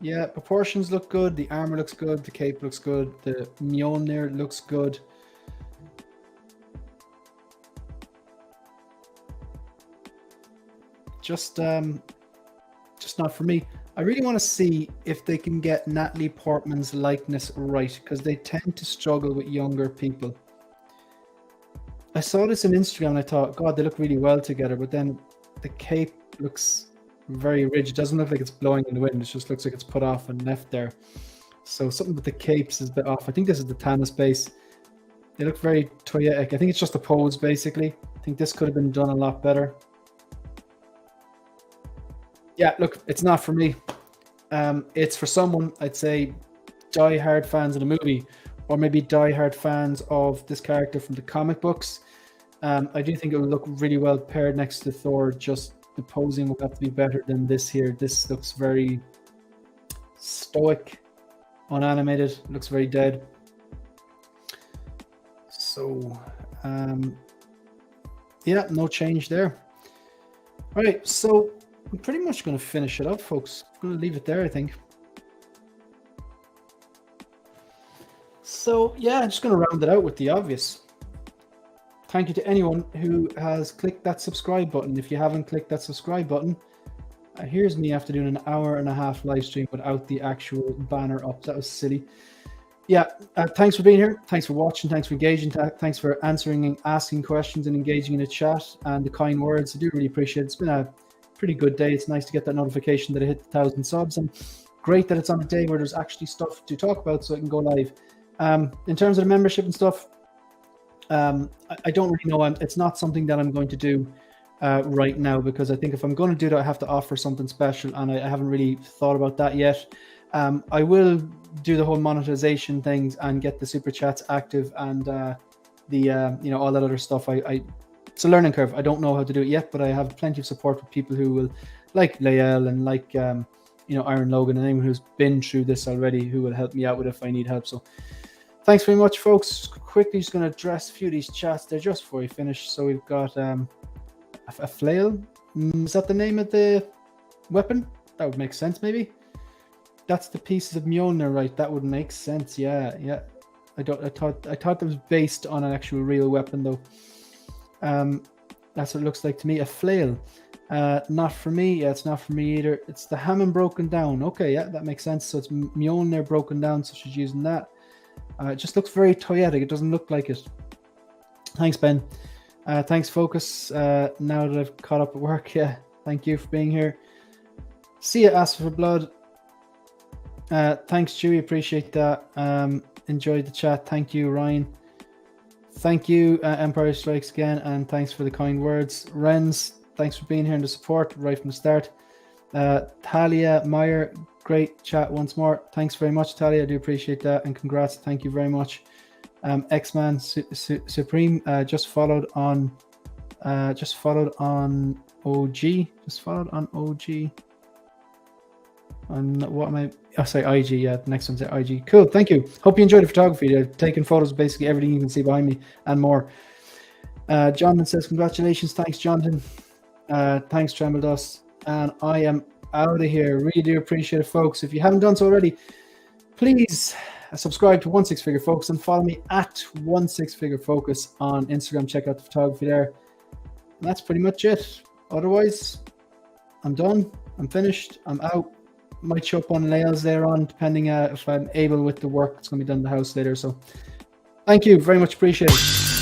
Yeah, proportions look good. The armor looks good. The cape looks good. The Mjolnir looks good. Just not for me. I really want to see if they can get Natalie Portman's likeness right, because they tend to struggle with younger people. I saw this on Instagram and I thought, God, they look really well together, but then the cape looks very rigid. It doesn't look like it's blowing in the wind. It just looks like it's put off and left there. So something with the capes is a bit off. I think this is the Thanos base. They look very toyetic. I think it's just a pose, basically. I think this could have been done a lot better. Yeah, look, it's not for me. It's for someone, I'd say, die-hard fans of the movie, or maybe die-hard fans of this character from the comic books. I do think it would look really well paired next to Thor. Just the posing would have to be better than this here. This looks very stoic, unanimated, looks very dead. So, yeah, no change there. All right, so I'm pretty much going to finish it up, folks. I'm going to leave it there, I think. So, yeah, I'm just going to round it out with the obvious. Thank you to anyone who has clicked that subscribe button. If you haven't clicked that subscribe button, here's me after doing an hour-and-a-half live stream without the actual banner up. That was silly. Yeah, thanks for being here. Thanks for watching. Thanks for engaging. Thanks for answering and asking questions and engaging in the chat and the kind words. I do really appreciate it. It's been a pretty good day. It's nice to get that notification that I hit 1,000 subs, and great that it's on a day where there's actually stuff to talk about so I can go live. In terms of the membership and stuff, I don't really know. It's not something that I'm going to do right now, because I think if I'm going to do that, I have to offer something special, and I haven't really thought about that yet. I will do the whole monetization things and get the super chats active and all that other stuff. It's a learning curve. I don't know how to do it yet, but I have plenty of support with people who will, like Lael and like Iron Logan, and anyone who's been through this already who will help me out with it if I need help. So thanks very much, folks. Quickly just going to address a few of these chats there just before we finish. So we've got a flail. Is that the name of the weapon? That would make sense, maybe. That's the pieces of Mjolnir, right? That would make sense. Yeah. I thought that was based on an actual real weapon, though. That's what it looks like to me. A flail. Not for me. Yeah, it's not for me either. It's the Hammond broken down. Okay, yeah, that makes sense. So it's Mjolnir broken down, so she's using that. It just looks very toyetic. It doesn't look like it. Thanks, Ben. Thanks, Focus. Now that I've caught up at work, yeah, thank you for being here. See ya, Ask for Blood. Thanks, Chewy. Appreciate that. Enjoyed the chat. Thank you, Ryan. Thank you, Empire Strikes again, and thanks for the kind words. Renz, thanks for being here and the support right from the start. Talia Meyer, great chat once more. Thanks very much, Talia. I do appreciate that, and congrats. Thank you very much. X-Man Supreme just followed on OG. Just followed on OG. And what am I? Oh, sorry, IG. Yeah, the next one's IG. Cool. Thank you. Hope you enjoyed the photography. I've taken photos of basically everything you can see behind me and more. Jonathan says, congratulations. Thanks, Jonathan. Thanks, Tremble Dust. And I am out of here. Really do appreciate it, folks. If you haven't done so already, please subscribe to 16 Figure Focus and follow me at 16 Figure Focus on Instagram. Check out the photography there. And that's pretty much it. Otherwise, I'm done. I'm finished. I'm out. Might show up on layouts later on, depending if I'm able with the work that's going to be done in the house later. So thank you very much. Appreciate it.